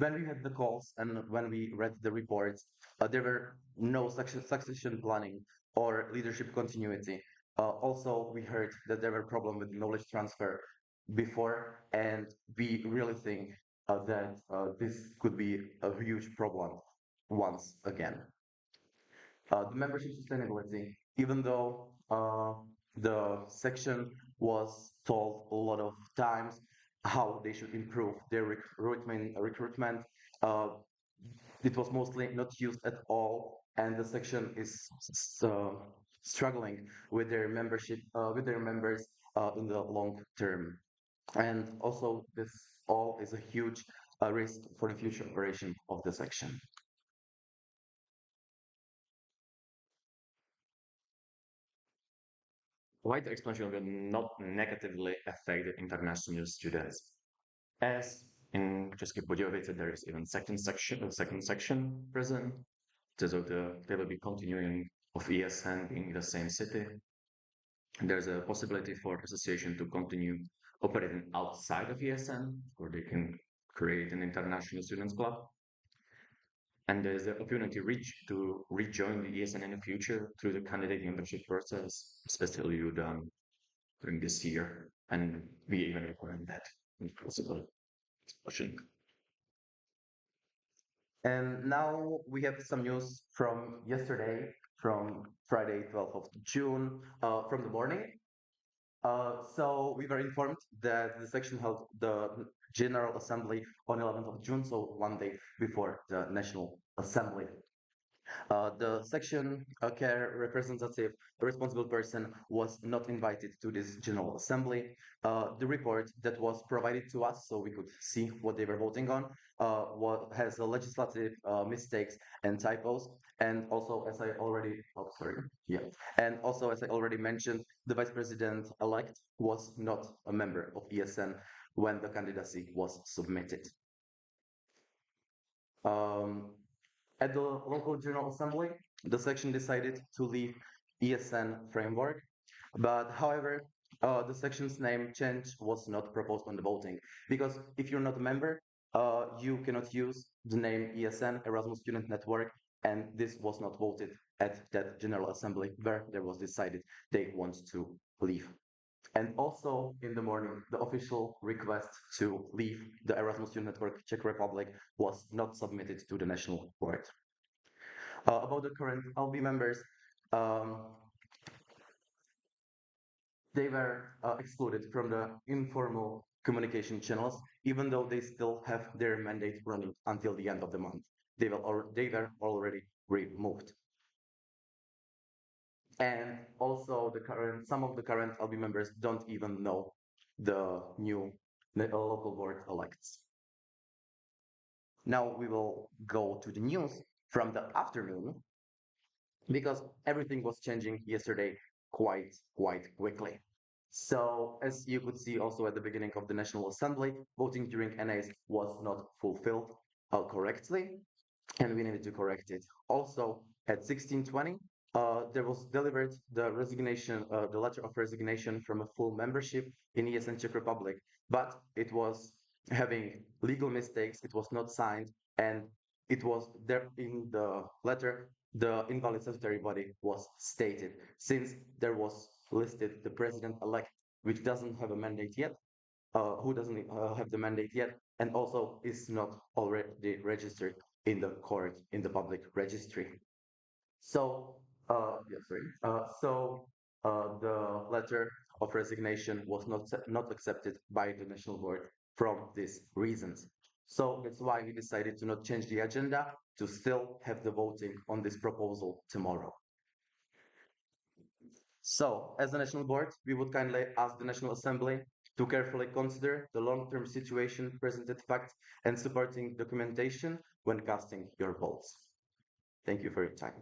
when we had the calls and when we read the reports, there were no succession planning or leadership continuity. Also, we heard that there were problems with knowledge transfer before, and we really think that this could be a huge problem once again. The membership sustainability, even though the section was told a lot of times how they should improve their recruitment, uh, it was mostly not used at all, and the section is uh, struggling with their membership, with their members in the long term. And also, this all is a huge risk for the future operation of the section. Wide expansion will not negatively affect the international students, as in České Budějovice there is even second section present. So they will be continuing of ESN being in the same city. There's a possibility for association to continue operating outside of ESN, or they can create an international students club. And there's the opportunity to rejoin the ESN in the future through the candidate membership process, especially you done during this year. And we even recommend that in possible discussion. And now we have some news from yesterday, from Friday, 12th of June, from the morning. So we were informed that the section held the General Assembly on 11th of June, so one day before the National Assembly. The section care representative, the responsible person, was not invited to this General Assembly. The report that was provided to us, so we could see what they were voting on, what has legislative mistakes and typos. And also, as I already, oh, sorry, yeah. And also, as I already mentioned, the vice president-elect was not a member of ESN when the candidacy was submitted. Um, at the local General Assembly, the section decided to leave ESN framework, but however, The section's name change was not proposed on the voting because if you're not a member, you cannot use the name ESN, Erasmus Student Network, and this was not voted at that General Assembly where there was decided they want to leave. And also in the morning, the official request to leave the Erasmus Student Network Czech Republic was not submitted to the National Board. About the current LB members, um, they were excluded from the informal communication channels, even though they still have their mandate running until the end of the month. They were already removed. And also some of the current LB members don't even know the new local board elects. Now we will go to the news from the afternoon because everything was changing yesterday quite quickly. So as you could see also at the beginning of the National Assembly, voting during NAs was not fulfilled correctly, and we needed to correct it. Also at 1620, there was delivered the letter of resignation from a full membership in ESN Czech Republic, but it was having legal mistakes. It was not signed, and it was there in the letter. The invalid statutory body was stated since there was listed the president-elect, which doesn't have a mandate yet, who doesn't have the mandate yet, and also is not already registered in the court in the public registry. So, yeah, sorry. The letter of resignation was not accepted by the national board from these reasons. So that's why we decided to not change the agenda, to still have the voting on this proposal tomorrow. So, as the National Board, we would kindly ask the National Assembly to carefully consider the long-term situation, presented facts, and supporting documentation when casting your votes. Thank you for your time.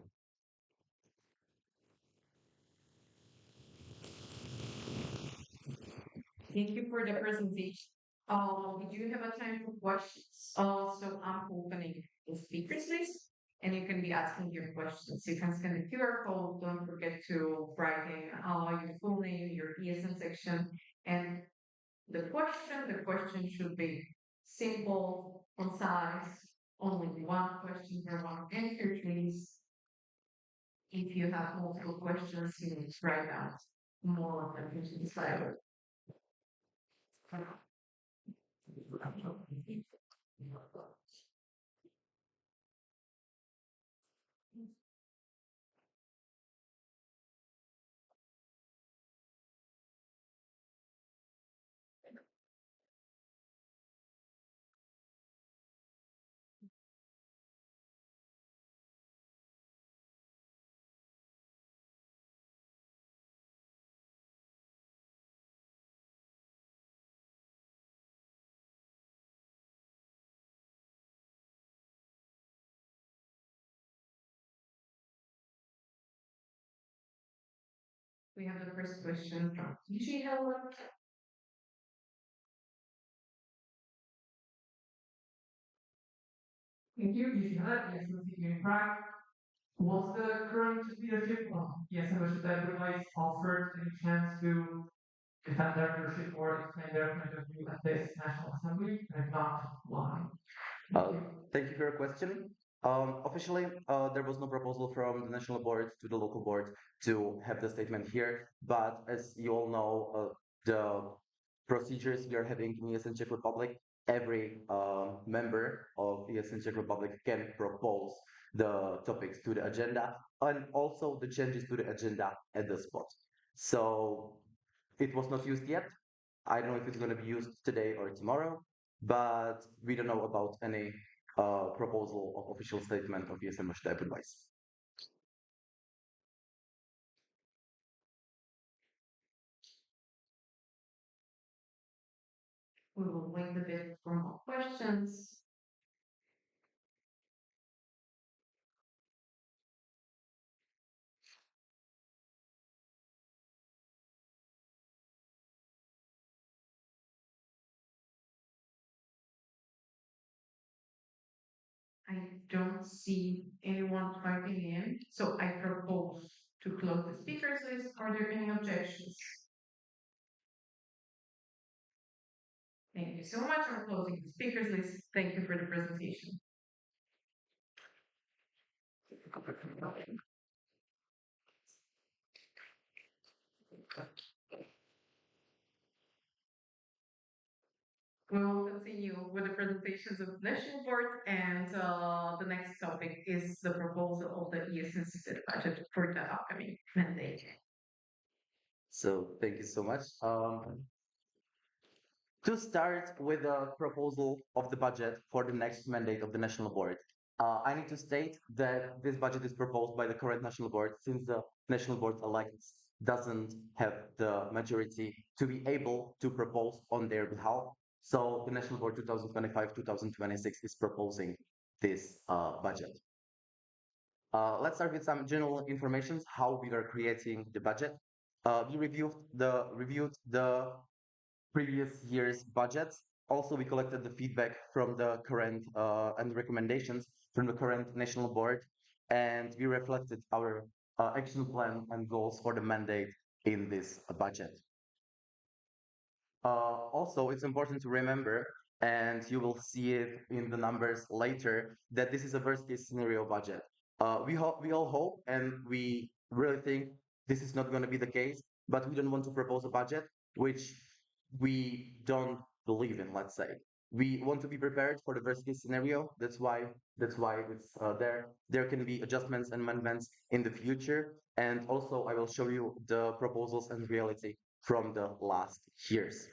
Thank you for the presentation. We do have a time for questions. So I'm opening the speakers list, and you can be asking your questions. You can scan the QR code. Don't forget to write in your full name, your ESN section, and the question should be simple, concise, only one question per one answer, please. If you have multiple questions, you need to write down more than 15 slides. We have the first question from TG Helen. Thank you. If you had, yes, let's see in Prague. Was the current leadership of yes, and should that realize offered any chance to defend their leadership or explain their point of view at this National Assembly? And if not, why? Thank you for your question. Officially, there was no proposal from the national board to the local board to have the statement here. But as you all know, the procedures we are having in ESN Czech Republic, every member of ESN Czech Republic can propose the topics to the agenda and also the changes to the agenda at the spot. So it was not used yet. I don't know if it's going to be used today or tomorrow, but we don't know about any proposal of official statement of ESM type advice. We will wait a bit for more questions. I don't see anyone typing in, so I propose to close the speakers list. Are there any objections? Thank you so much. I'm closing the speakers list. Thank you for the presentation. We'll continue with the presentations of the national board, and the next topic is the proposal of the ESNCZ budget for the upcoming mandate. So thank you so much. To start with a proposal of the budget for the next mandate of the National Board, I need to state that this budget is proposed by the current National Board since the National Board elects doesn't have the majority to be able to propose on their behalf. So the National Board 2025-2026 is proposing this budget. Let's start with some general information how we are creating the budget. We reviewed the previous year's budgets. Also, we collected the feedback from the current and recommendations from the current national board, and we reflected our action plan and goals for the mandate in this budget. Also, it's important to remember, and you will see it in the numbers later, that this is a worst case scenario budget. We all hope, and we really think this is not going to be the case, but we don't want to propose a budget which we don't believe in. Let's say we want to be prepared for the worst case scenario. That's why it's there. There can be adjustments and amendments in the future, and also I will show you the proposals and reality from the last years.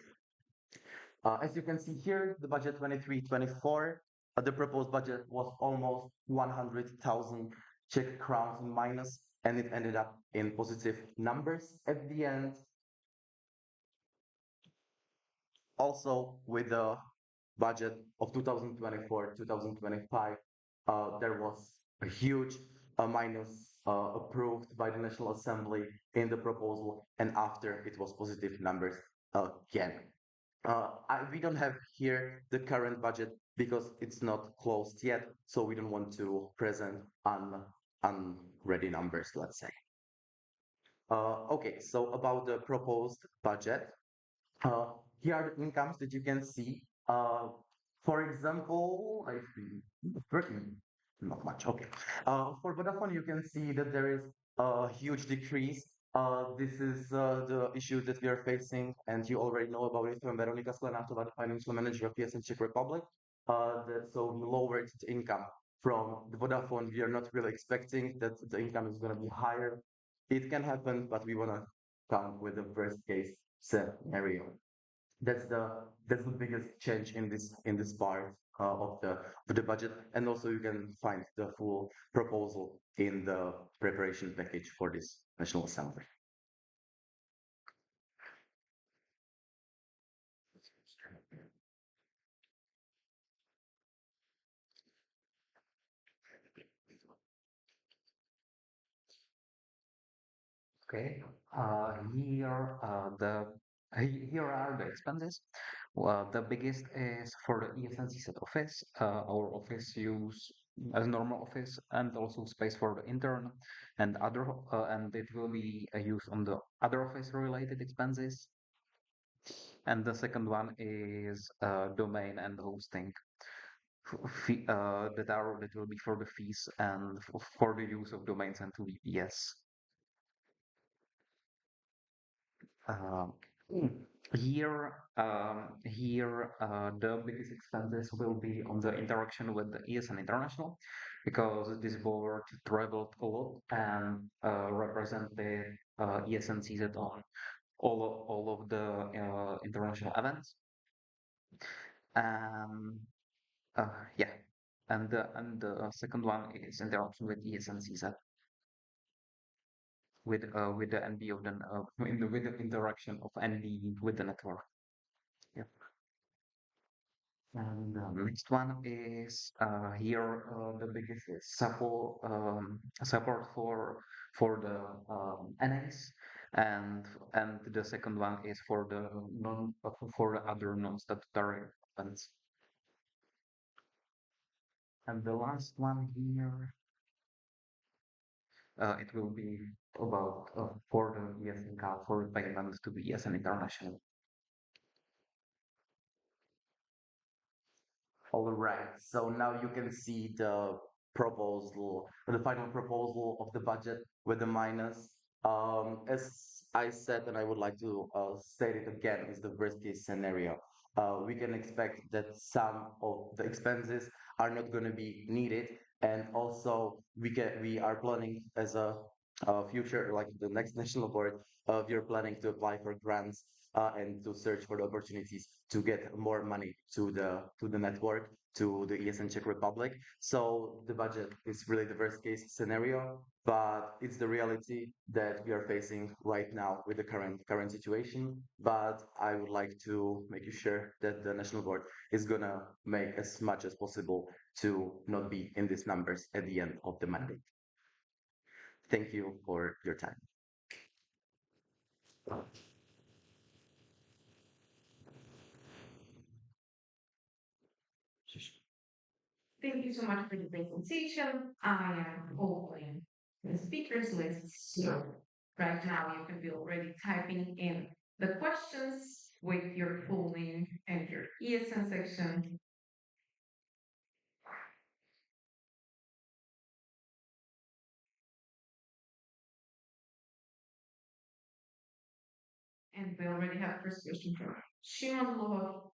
As you can see here, the budget 23-24, the proposed budget was almost 100,000 Czech crowns in minus, and it ended up in positive numbers at the end. Also, with the budget of 2024-2025, there was a huge minus approved by the National Assembly in the proposal, and after it was positive numbers again. We don't have here the current budget because it's not closed yet, so we don't want to present unready numbers, let's say. Okay, so about the proposed budget, uh, here are the incomes that you can see. For example, I think not much. Okay. For Vodafone, you can see that there is a huge decrease. This is the issue that we are facing, and you already know about it from Veronika Sklenátová, the financial manager of PSN Czech Republic. So we lowered the income from the Vodafone. We are not really expecting that the income is going to be higher. It can happen, but we want to come with the worst case scenario. That's the biggest change in this part of the budget, and also you can find the full proposal in the preparation package for this National Assembly. Okay. Here are the expenses. Well, the biggest is for the ESNCZ office. Our office use as normal office and also space for the intern and other and it will be used on the other office related expenses. And the second one is domain and hosting that will be for the fees and for the use of domains and to VPS. Um, the biggest expenses will be on the interaction with the ESN International, because this board traveled a lot and represented ESN on all of the international events. Um, yeah, and the second one is interaction with ESN with the NB of the with the interaction of NB with the network. Yeah. And the next one is the biggest is support for the NAs, and the second one is for the non for the other non-statutory funds. And the last one here, it will be about for the ESN card for payment to the ESN International. All right. So now you can see the final proposal of the budget with the minus. As I said, and I would like to state it again, is the worst case scenario. We can expect that some of the expenses are not going to be needed, and also we are planning as a future, like the next national board, we are planning to apply for grants and to search for the opportunities to get more money to the network, to the ESN Czech Republic. So the budget is really the worst case scenario, but it's the reality that we are facing right now with the current situation. But I would like to make you sure that the national board is gonna make as much as possible to not be in these numbers at the end of the mandate. Thank you for your time. Thank you so much for the presentation. I am opening the speakers list. So right now you can be already typing in the questions with your full name and your ESN section. And we already have first question from Shimon Lobov.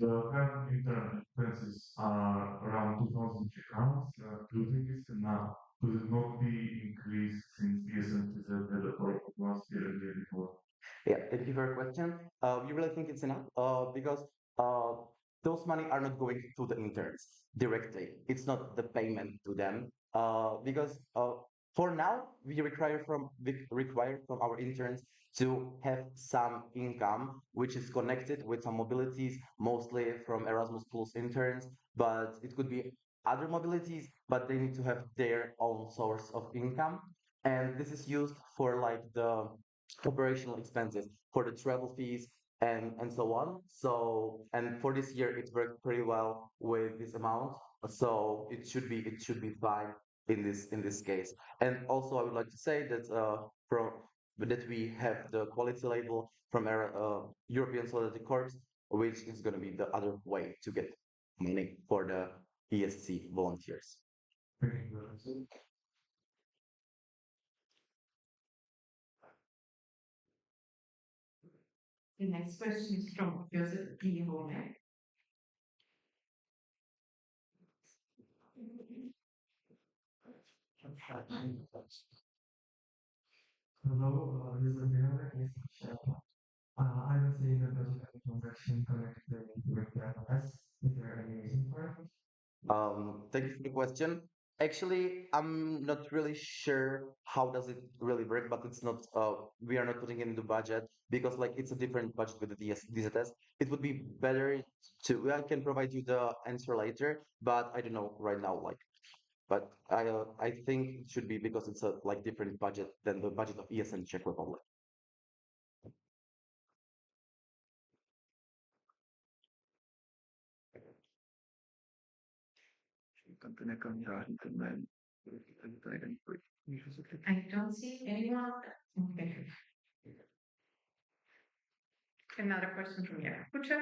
The current internet expenses are around 2,000 crowns. Do you think it's enough? Could it not be increased since TSMC had a problem last year and the year before? Yeah, thank you for your question. We really think it's enough because uh, those money are not going to the interns directly. It's not the payment to them because for now we require from our interns to have some income which is connected with some mobilities, mostly from Erasmus Plus interns, but it could be other mobilities, but they need to have their own source of income. And this is used for like the operational expenses for the travel fees and so on. So and for this year it worked pretty well with this amount. So it should be fine in this case. And also I would like to say that from that we have the quality label from our European Solidarity Corps, which is going to be the other way to get money for the ESC volunteers. Thank you very much. The next question is from Joseph P. Womack. Hello, this is Leonard. Nice to meet you. I was seeing the budget and transaction connected with the LS. Is there any reason for it? Thank you for the question. Actually, I'm not really sure how does it really work, but it's not. We are not putting it in the budget because like it's a different budget with the DZS. It would be better to. I can provide you the answer later, but I don't know right now. Like, but I think it should be because it's a like different budget than the budget of ESN Czech Republic. I don't see anyone. Okay. Another question from Yakucha.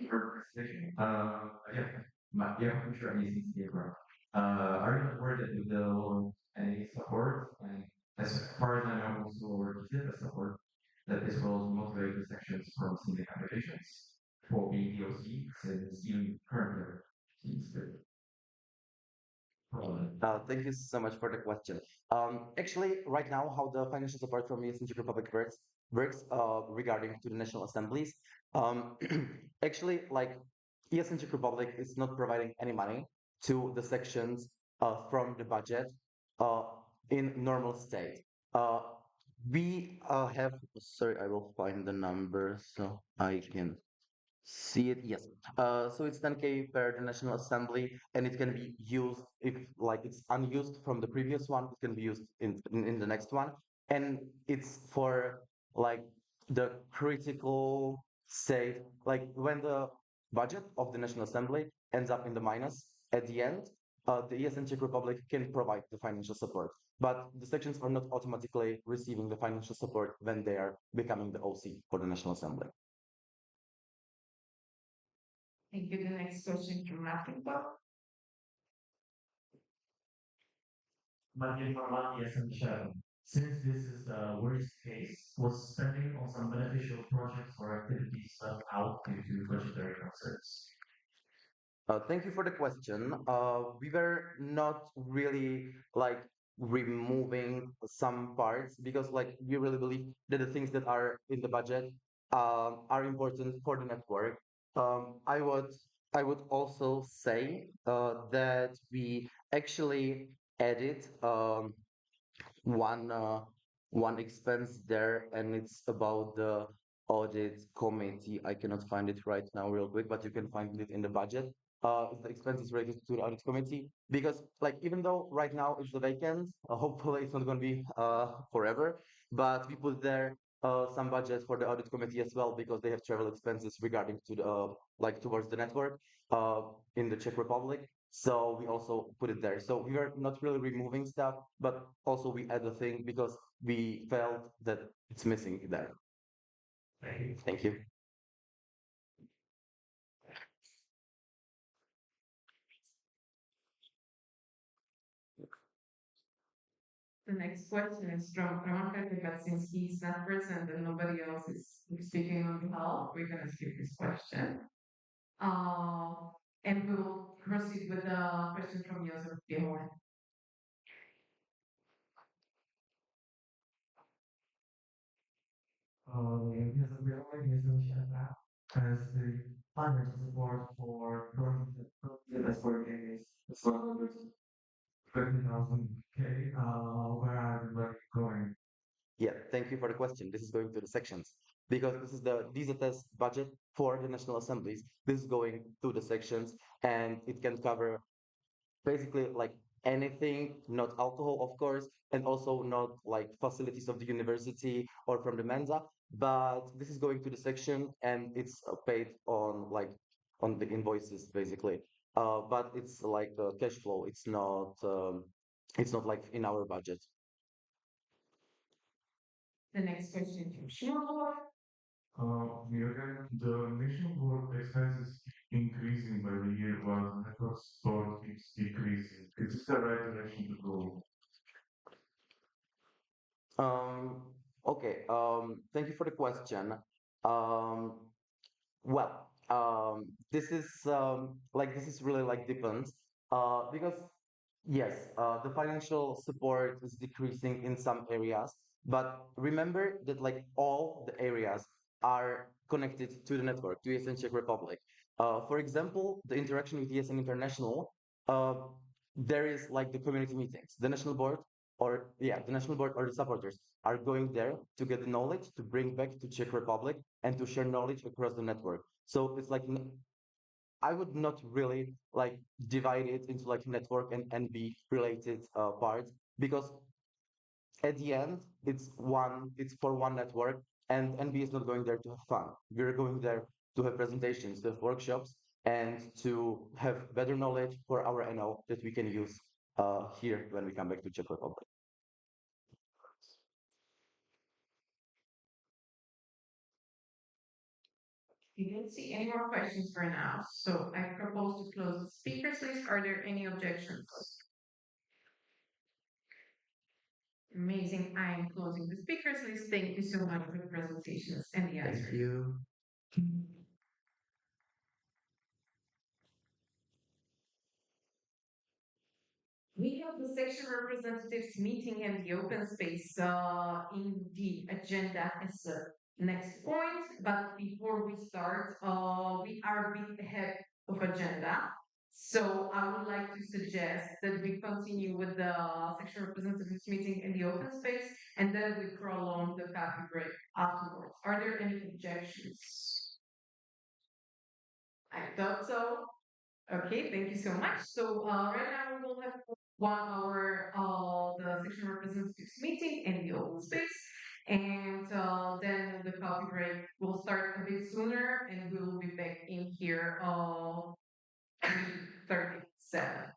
Your question. Yeah, yeah, I'm sure anything to be wrong. Are you not worried that you will any support? And as far as I know, also or the support that this will motivate the sections from sending applications for being DOC since you currently seems to problem. Thank you so much for the question. Actually, right now, how the financial support from US and Czech Republic works regarding to the national assemblies. Um, actually, like US and Czech Republic is not providing any money to the sections from the budget uh, in normal state. Uh, we have, sorry, I will find the number so I can see it, yes. So it's 10K per the National Assembly, and it can be used if like it's unused from the previous one, it can be used in the next one. And it's for like the critical state, like when budget of the National Assembly ends up in the minus. At the end, the ESN Czech Republic can provide the financial support, but the sections are not automatically receiving the financial support when they are becoming the OC for the National Assembly. Thank you. The next question from Vltava. Martin Farman, yes, and Michelle. Since this is the worst case, was spending on some beneficial projects or activities left out due to budgetary concerns? Thank you for the question. We were not really like removing some parts because like we really believe that the things that are in the budget are important for the network. I would also say that we actually added one one expense there, and it's about the audit committee. I cannot find it right now real quick, but you can find it in the budget. It's the expenses related to the audit committee because like even though right now it's the vacant, hopefully it's not going to be forever, but we put there some budget for the audit committee as well because they have travel expenses regarding to the like towards the network uh, in the Czech Republic. So we also put it there. So we are not really removing stuff, but also we add a thing because we felt that it's missing there. Thank you. Thank you. The next question is from Ramakar, but since he's not present and nobody else is speaking on behalf, we're going to skip this question. Uh, and we will proceed with the question from Joseph Bihorn. Yes, we are already associated now as the financial support for project as for is 150,000 K. Where are we going? Yeah, thank you for the question. This is going to the sections because this is the DZS budget for the national assemblies. This is going to the sections and it can cover basically like anything, not alcohol, of course, and also not like facilities of the university or from the Mensa. But this is going to the section and it's paid on like on the invoices basically. But it's like cash flow. It's not like in our budget. The next question from Shimon. Jürgen, the mission board expenses increasing by the year while the network support keeps decreasing. Is this the right direction to go? Um, okay. Thank you for the question. Um, this is this is really like depends because yes, the financial support is decreasing in some areas, but remember that like all the areas are connected to the network, to ESN Czech Republic. For example, the interaction with ESN International, uh, there is like the community meetings, the national board, or yeah, the national board or the supporters are going there to get the knowledge to bring back to Czech Republic and to share knowledge across the network. So it's like I would not really like divide it into like network and NB related parts because at the end it's for one network and NB is not going there to have fun. We're going there to have presentations, to have workshops, and to have better knowledge for our NO that we can use here when we come back to Czech Republic. We didn't see any more questions for now, so I propose to close the speakers list. Are there any objections? Amazing. I am closing the speakers list. Thank you so much for the presentations and the answers. Thank you. We have the section representatives meeting and the open space in the agenda as a next point. But before we start, we are a bit ahead of agenda. So I would like to suggest that we continue with the section representatives meeting in the open space and then we prolong the coffee break afterwards. Are there any objections? I thought so. Okay, thank you so much. So right now we will have 1 hour the section representatives meeting in the open space. And then the coffee break will start a bit sooner, and we will be back in here 3:37.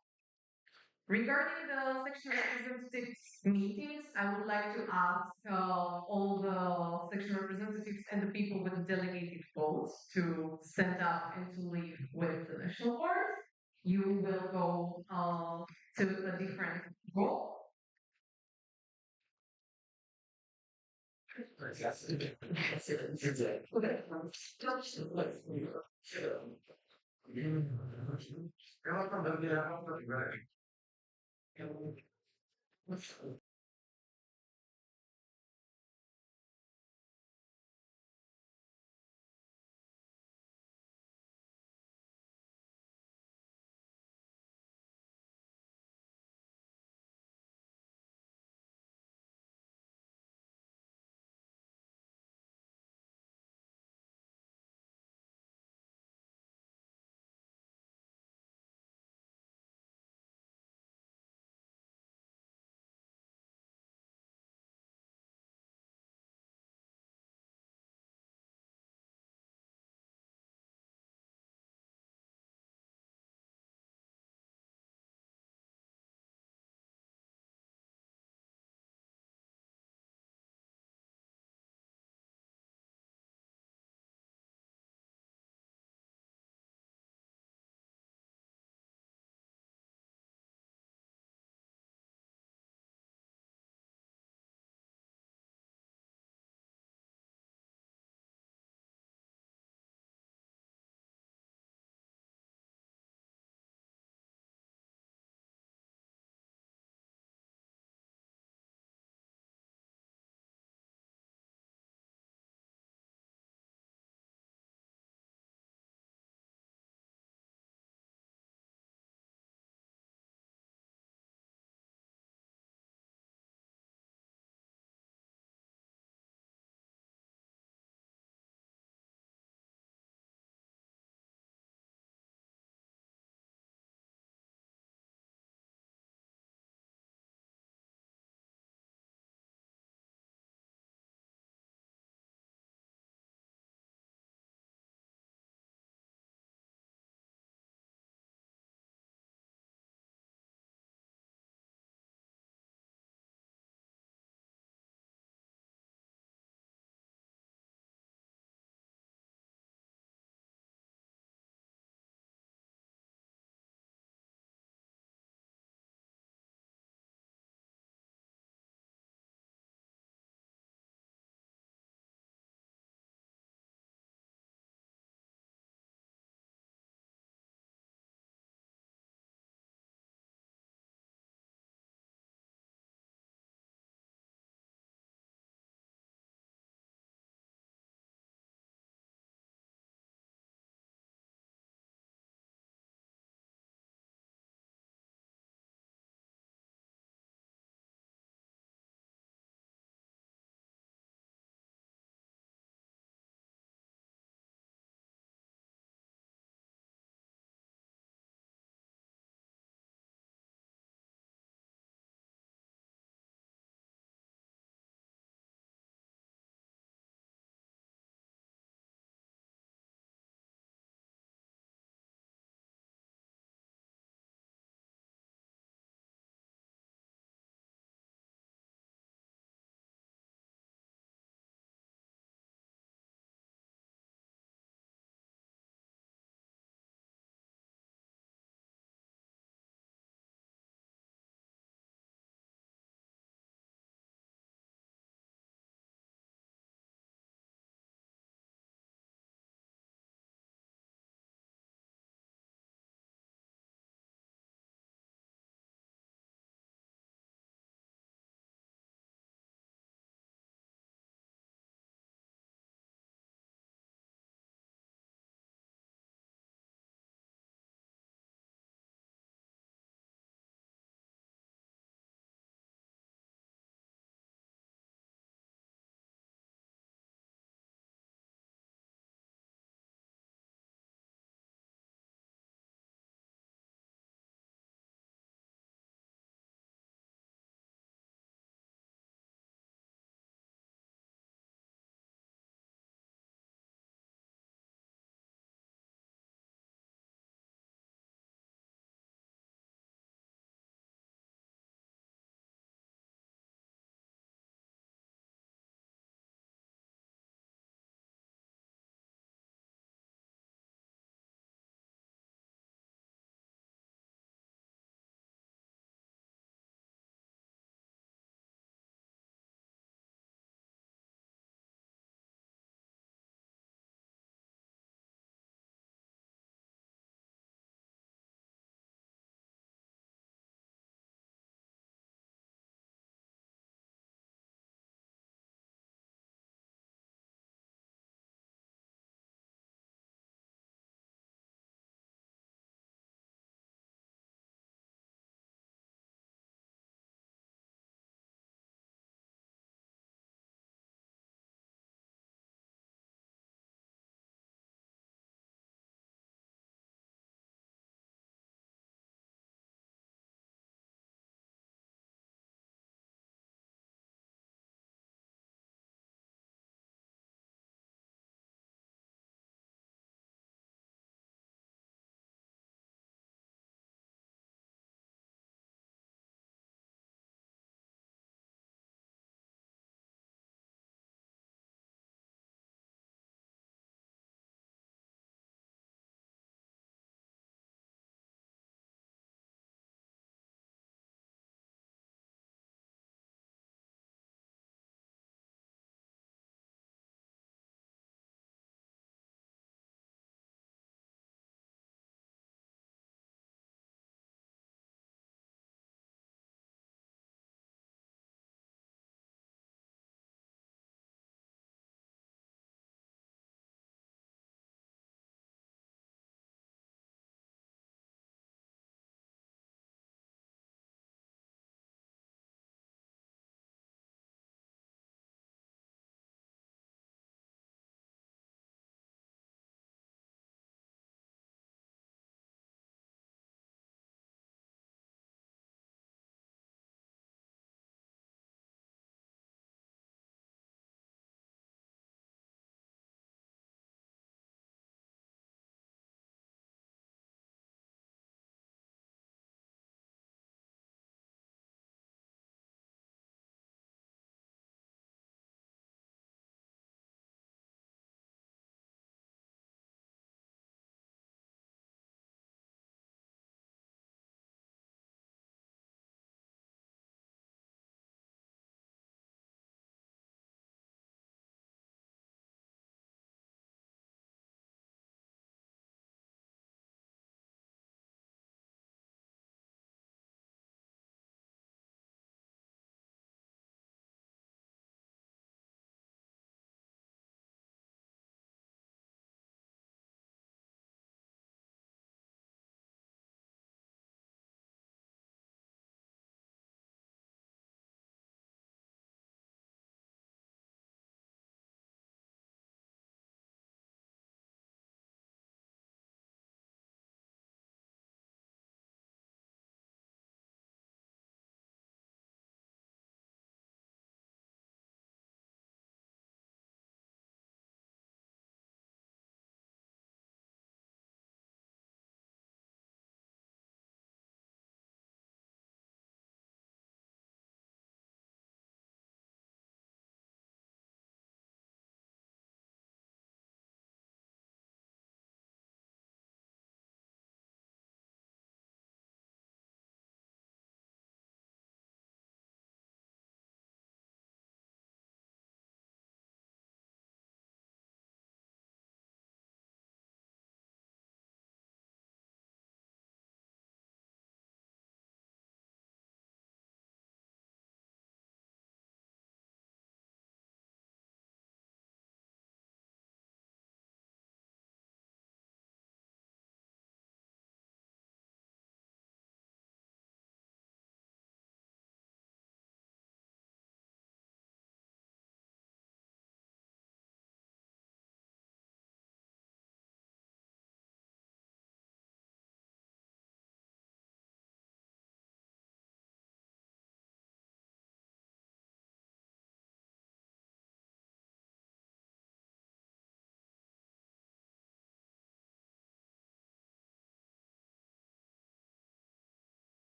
Regarding the section representatives meetings, I would like to ask all the section representatives and the people with delegated votes to stand up and to leave with the national board. You will go to a different role.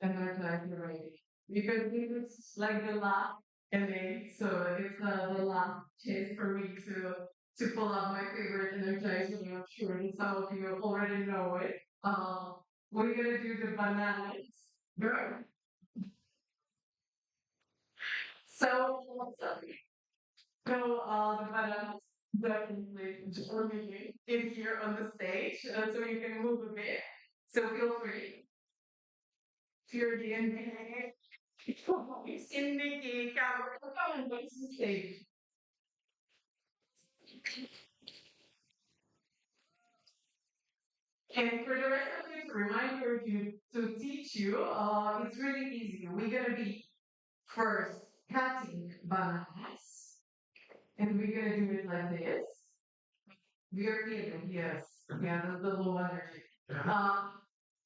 Energize your brain. Because it's like the last LA, so it's the last chance for me to pull out my favorite energizer. I'm sure some of you already know it. We're gonna do the bananas. Good. So, the bananas definitely join in here on the stage, so you can move a bit. So feel free. If you're the indicate camera, come on, what's the stage? And for the rest of you, to remind you to teach you, it's really easy. We're gonna be first cutting bananas, and we're gonna do it like this. We are feeling, yes, yeah, the low energy.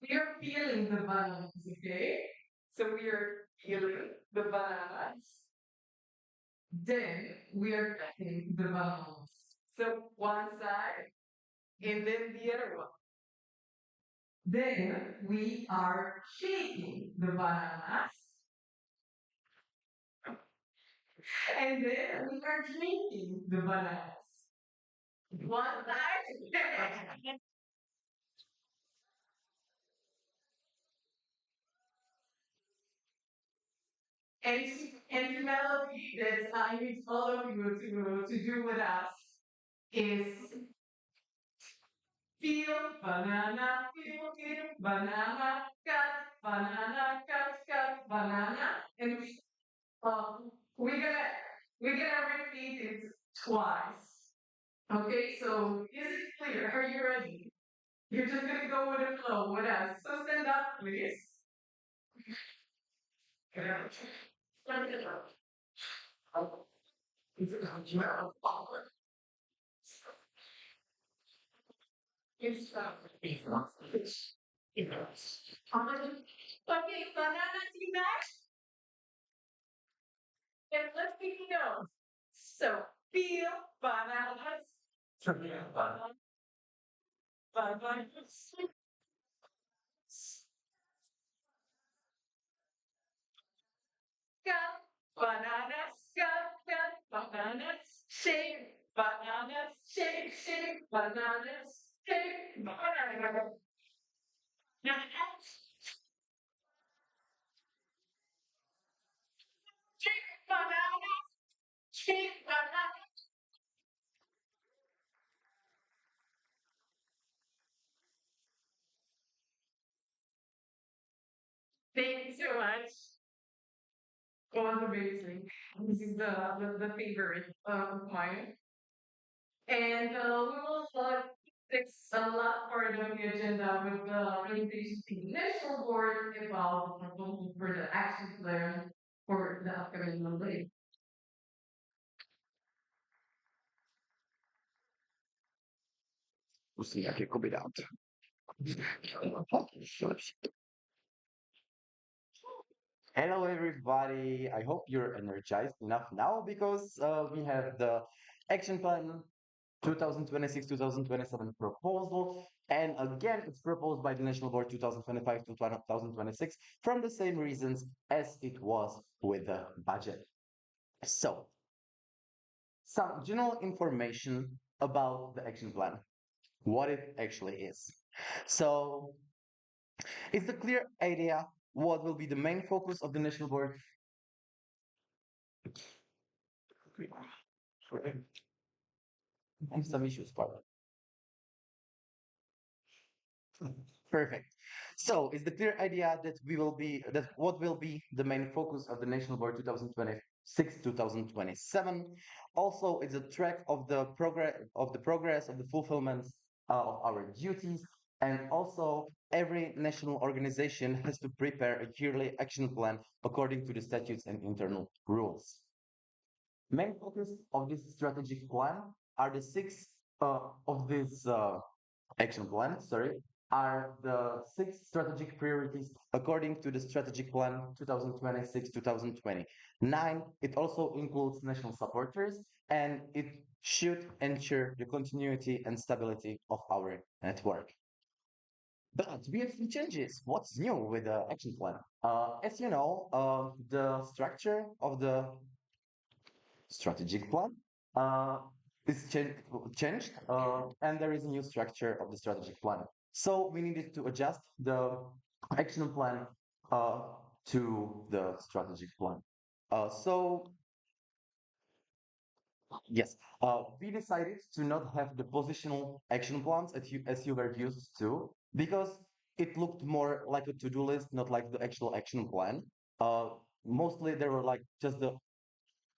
We are feeling the bananas, okay? So we are feeling the bananas. Then we are cutting the bananas. So one side, and then the other one. Then we are shaking the bananas. And then we are drinking the bananas. One side. and, and the melody that I need all of you to do with us is feel banana, cut, banana. And we're gonna we're gonna repeat it twice. Okay, so is it clear? Are you ready? You're just gonna go with the flow with us. So stand up, please. Okay, banana team back. And let's begin on. So feel bananas. Bananas. Got bananas, shake bananas, shake bananas, shake bananas. Shake bananas, shake bananas. Thank you so much. Was amazing. This is the favorite of mine. And we will fix a lot part of the agenda with the presentation to the national board about for the action plan for the upcoming Monday. We'll see. Okay, copy that. Hello, everybody. I hope you're energized enough now because we have the action plan 2026-2027 proposal. And again, it's proposed by the National Board 2025 to 2026 from the same reasons as it was with the budget. So, some general information about the action plan, what it actually is. So, it's the clear idea what will be the main focus of the National Board. I have some issues, pardon. Perfect. So it's the clear idea that we will be that what will be the main focus of the National Board 2026 2027. Also, it's a track of the progress of the fulfillment of our duties, and also every national organization has to prepare a yearly action plan according to the statutes and internal rules. Main focus of this strategic plan are the six of this action plan, sorry, are the six strategic priorities according to the strategic plan 2026-2029. It also includes national supporters and it should ensure the continuity and stability of our network. But we have some changes. What's new with the action plan? As you know, the structure of the strategic plan uh, is changed, and there is a new structure of the strategic plan. So we needed to adjust the action plan uh, to the strategic plan. So yes, we decided to not have the positional action plans as you were used to because it looked more like a to-do list, not like the actual action plan. Uh, Mostly there were like just the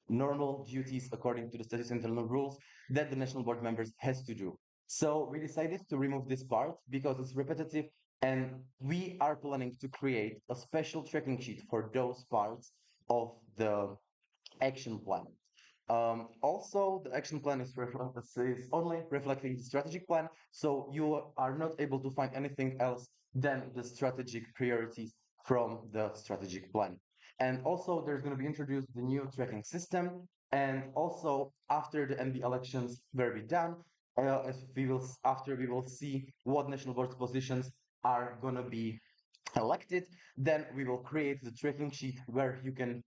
normal duties according to the status internal rules that the national board members has to do. So we decided to remove this part because it's repetitive and we are planning to create a special tracking sheet for those parts of the action plan. Also, the action plan is only reflecting the strategic plan, so you are not able to find anything else than the strategic priorities from the strategic plan. And also, there's going to be introduced the new tracking system. And also, after the NB elections will be done, as we will after we will see what national board positions are going to be elected, then we will create the tracking sheet where you can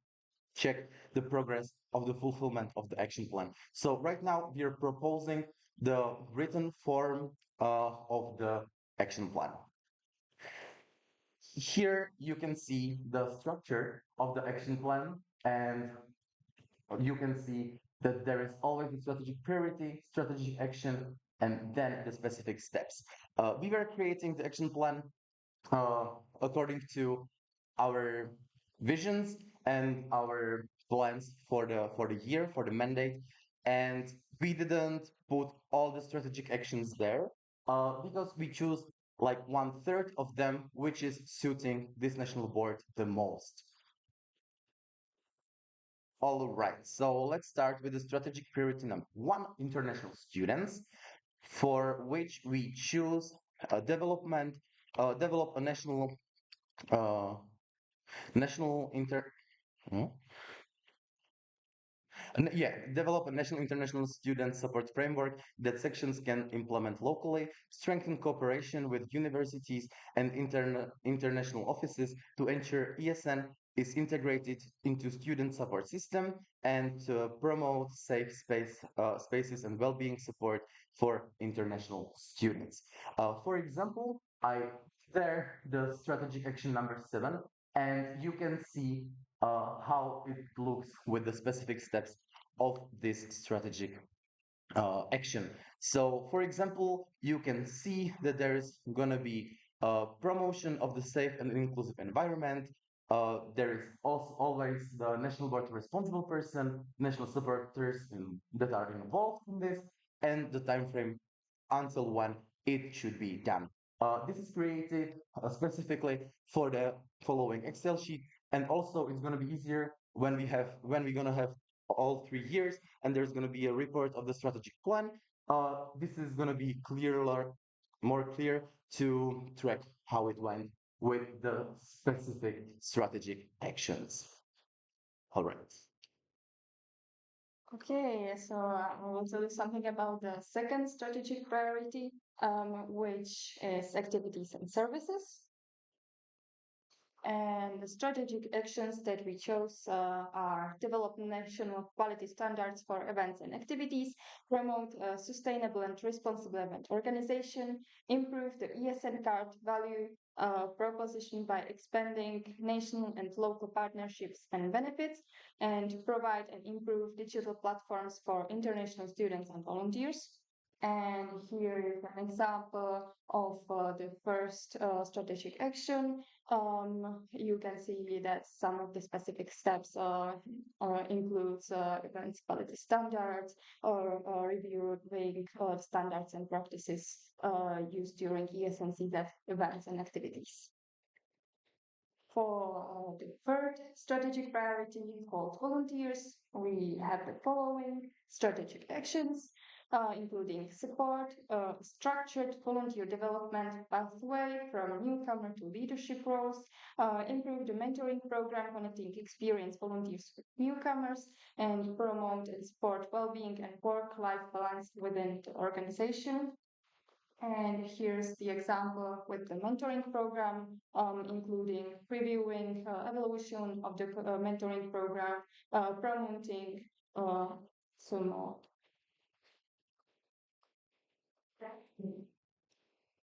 check the progress of the fulfillment of the action plan. So right now we are proposing the written form of the action plan. Here you can see the structure of the action plan and you can see that there is always a strategic priority, strategic action, and then the specific steps. We were creating the action plan uh, according to our visions and our plans for the year for the mandate, and we didn't put all the strategic actions there because we choose like 1/3 of them, which is suiting this national board the most. All right, so let's start with the strategic priority number one: international students, for which we choose develop a uh, national inter hmm? Yeah, develop a national international student support framework that sections can implement locally, strengthen cooperation with universities and international offices to ensure ESN is integrated into student support system and to promote safe spaces and well-being support for international students. For example, I there the strategic action number 7, and you can see how it looks with the specific steps of this strategic action. So, for example, you can see that there is going to be promotion of the safe and inclusive environment. There is also always the national board responsible person, national supporters that are involved in this, and the time frame until when it should be done. This is created specifically for the following Excel sheet, and also it's going to be easier when we're going to have all 3 years, and there's going to be a report of the strategic plan. This is going to be clearer, more clear to track how it went with the specific strategic actions. All right. Okay, so I will tell you something about the second strategic priority, which is activities and services. And the strategic actions that we chose are develop national quality standards for events and activities, promote sustainable and responsible event organization, improve the ESN card value proposition by expanding national and local partnerships and benefits, and provide and improve digital platforms for international students and volunteers. And here is an example of the first strategic action. You can see that some of the specific steps includes events quality standards or reviewing standards and practices used during ESNCZ events and activities. For the third strategic priority called volunteers, we have the following strategic actions, including support, structured volunteer development pathway from newcomer to leadership roles, improve the mentoring program connecting experienced volunteers with newcomers, and promote and support well-being and work-life balance within the organization. And here's the example with the mentoring program, including previewing evolution of the mentoring program, promoting some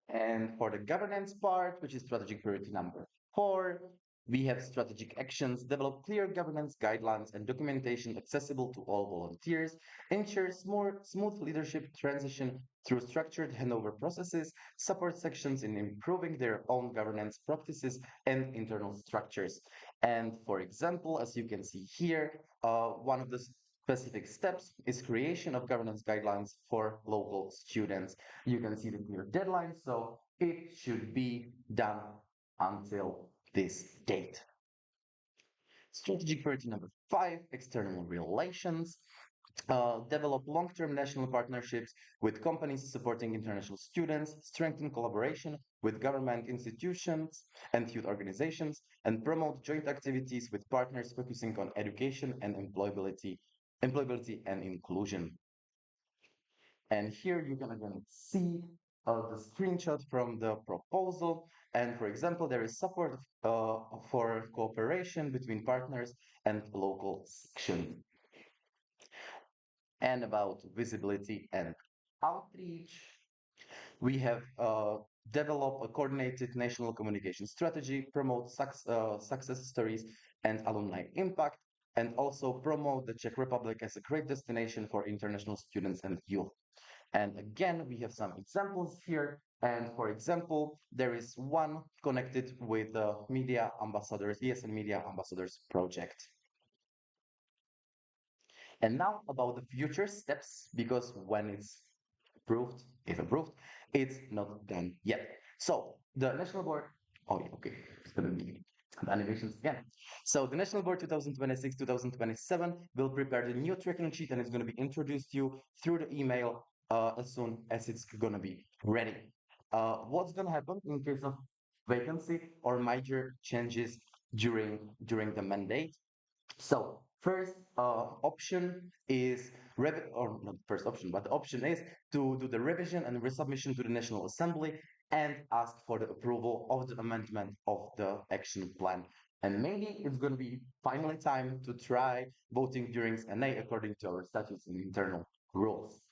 And for the governance part, which is strategic priority number 4, we have strategic actions, develop clear governance guidelines and documentation accessible to all volunteers, ensure smooth leadership transition through structured handover processes, support sections in improving their own governance practices and internal structures. And for example, as you can see here, one of the specific steps is creation of governance guidelines for local students. You can see the clear deadline, so it should be done until this date. Strategic priority number 5, external relations. Develop long-term national partnerships with companies supporting international students, strengthen collaboration with government institutions and youth organizations, and promote joint activities with partners focusing on education and employability and inclusion. And here you can again see the screenshot from the proposal. And for example, there is support for cooperation between partners and local section. And about visibility and outreach, we have developed a coordinated national communication strategy, promote success stories and alumni impact, and also promote the Czech Republic as a great destination for international students and youth. And again, we have some examples here. And for example, there is one connected with the media ambassadors, ESN Media Ambassadors project. And now about the future steps, because when it's approved, if approved, it's not done yet. So the National Board, oh yeah, okay, it's gonna be the animations again. So the National Board 2026-2027 will prepare the new tracking sheet and it's gonna be introduced to you through the email as soon as it's gonna be ready. What's gonna happen in case of vacancy or major changes during the mandate? So first option is or not first option, but the option is to do the revision and resubmission to the National Assembly and ask for the approval of the amendment of the action plan. And maybe it's going to be finally time to try voting during NA according to our statutes and internal rules.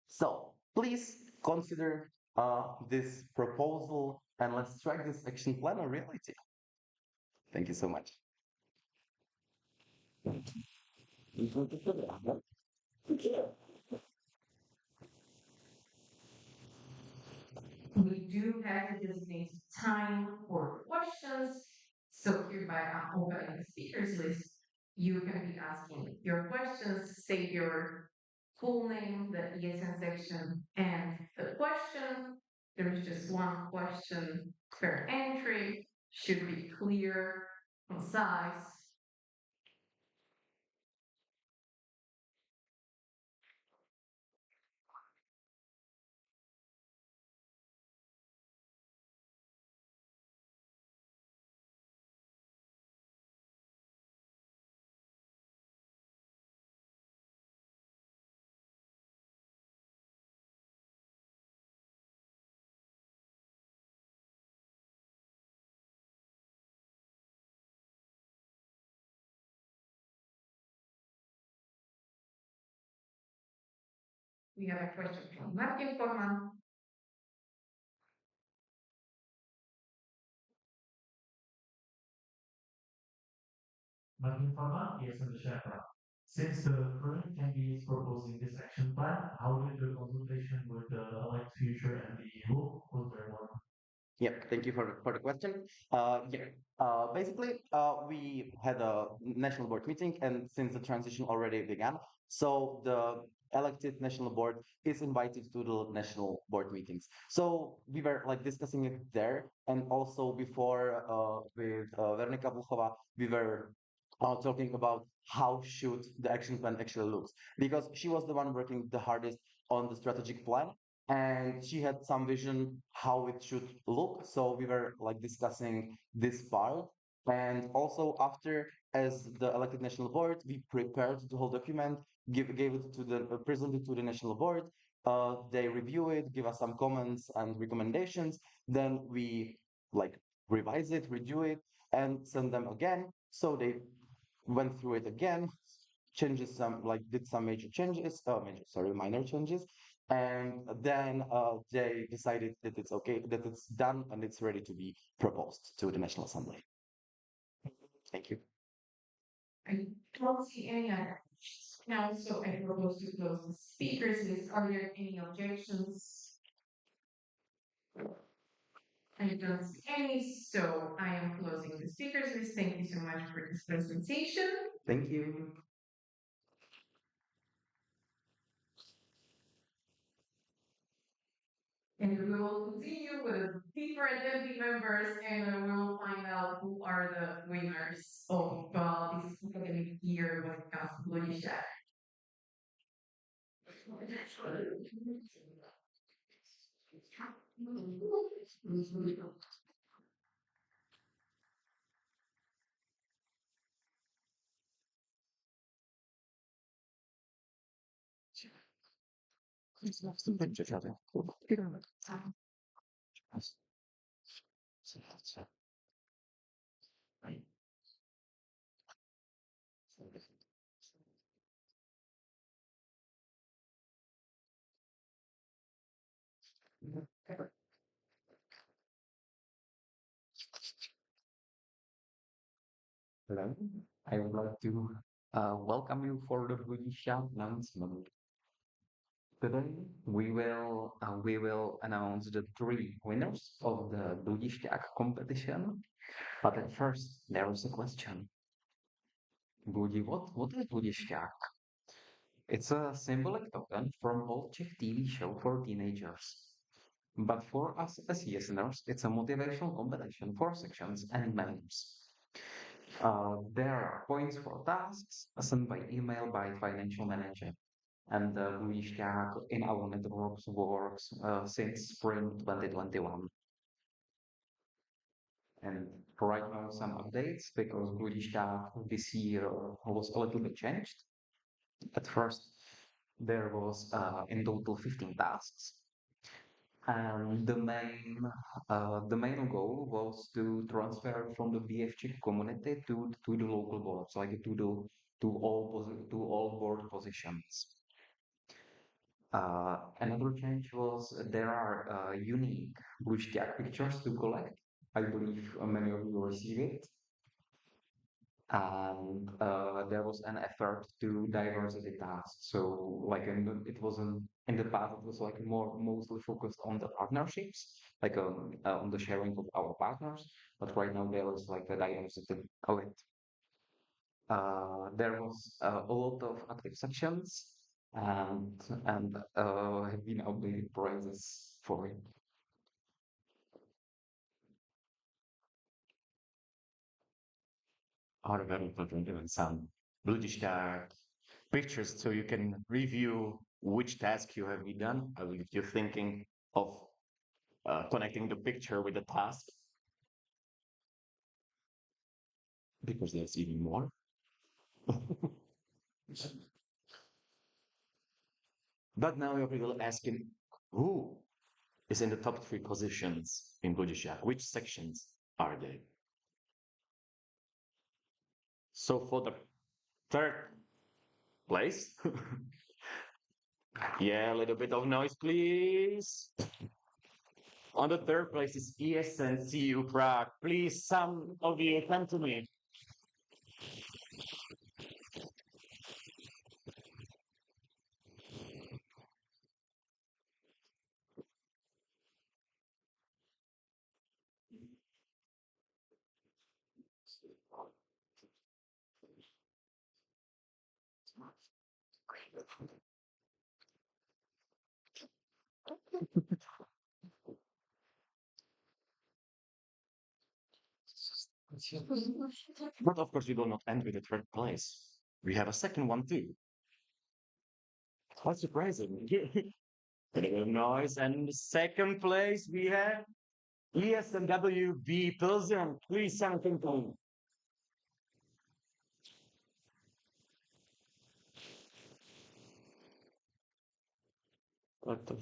So please consider this proposal and let's track this action plan on reality. Thank you so much. We do have a designated time for questions. So hereby I'm opening the speakers list. You can be asking your questions, state your full name, the ESN section, and the question. There's just one question per entry, should be clear, concise. We have a question from Martin Forman. Martin Farman, yes, and the Shepard. Since the current candidate is proposing this action plan, how did the consultation with the Elect Future and the EU was there one? Yeah, thank you for the question. Yeah, basically, we had a national board meeting, and since the transition already began, so the elected national board is invited to the national board meetings. So we were like discussing it there, and also before with Veronika Vltava, we were talking about how should the action plan actually looks, because she was the one working the hardest on the strategic plan, and she had some vision how it should look. So we were like discussing this part. And also after, as the elected national board, we prepared the whole document, gave it to the presented to the national board. They review it, give us some comments and recommendations. Then we like revise it, redo it, and send them again. So they went through it again, changes some like did some major changes, minor changes, and then they decided that it's okay, that it's done and it's ready to be proposed to the National Assembly. Thank you. I don't see any other now, so I propose to close the speakers list. Are there any objections? I don't see any, so I am closing the speakers list. Thank you so much for this presentation. Thank you. And we will continue with deeper identity members, and we will find out who are the winners of this academic year when it comes to Ludia. Hello. I would like to welcome you for the Budisha announcement. Today we will announce the three winners of the Budisha competition. But at first, there is a question. What is Budisha? It's a symbolic token from old Czech TV show for teenagers. But for us as listeners, it's a motivational competition for sections and members. There are points for tasks sent by email by financial manager. And Budisha in our networks works since spring 2021. And right now, some updates because Budisha this year was a little bit changed. At first, there was in total 15 tasks, and the main goal was to transfer from the BFG community to the local boards, like to all board positions. Another change was there are unique Bushtiak pictures to collect. I believe many of you receive it. And there was an effort to diversity tasks. So like it wasn't in the past, it was like mostly focused on the partnerships, like on the sharing of our partners. But right now there is like a diversity of it. There was a lot of active sections and have been updated prizes for it. Are available doing some Bluetooth pictures so you can review which task you have been done. If you're thinking of connecting the picture with the task, because there's even more. But now you're people asking who is in the top three positions in Buddhism? Which sections are they? So for the third place, yeah, a little bit of noise, please. On the third place is ESNCU Prague. Please, some of you come to me. But of course, we will not end with the third place. We have a second one too. Quite surprising. Very nice. And in the second place, we have ESMW Pilsen. Please, something to what the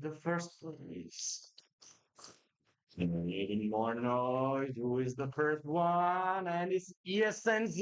the first place. Any more noise? Who is the first one? And it's ESN's.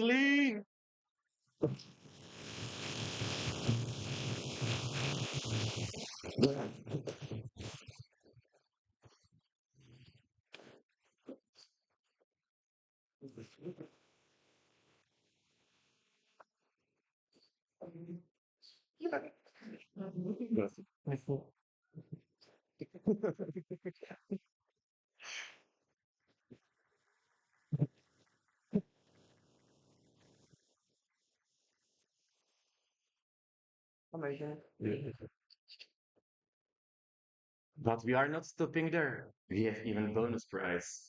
But we are not stopping there. We have even bonus prize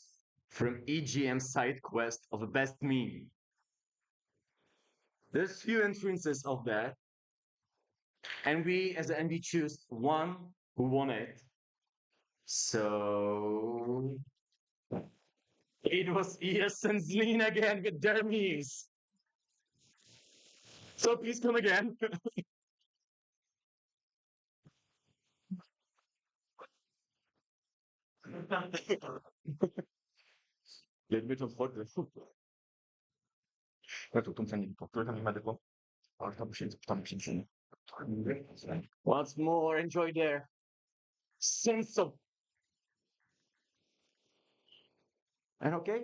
from EGM side quest of the best meme. There's few entrances of that, and we as the NB choose one who won it. So it was ES and Zlin again with their memes. So please come again. Little bit of hot. Once more, enjoy their sense of. And okay,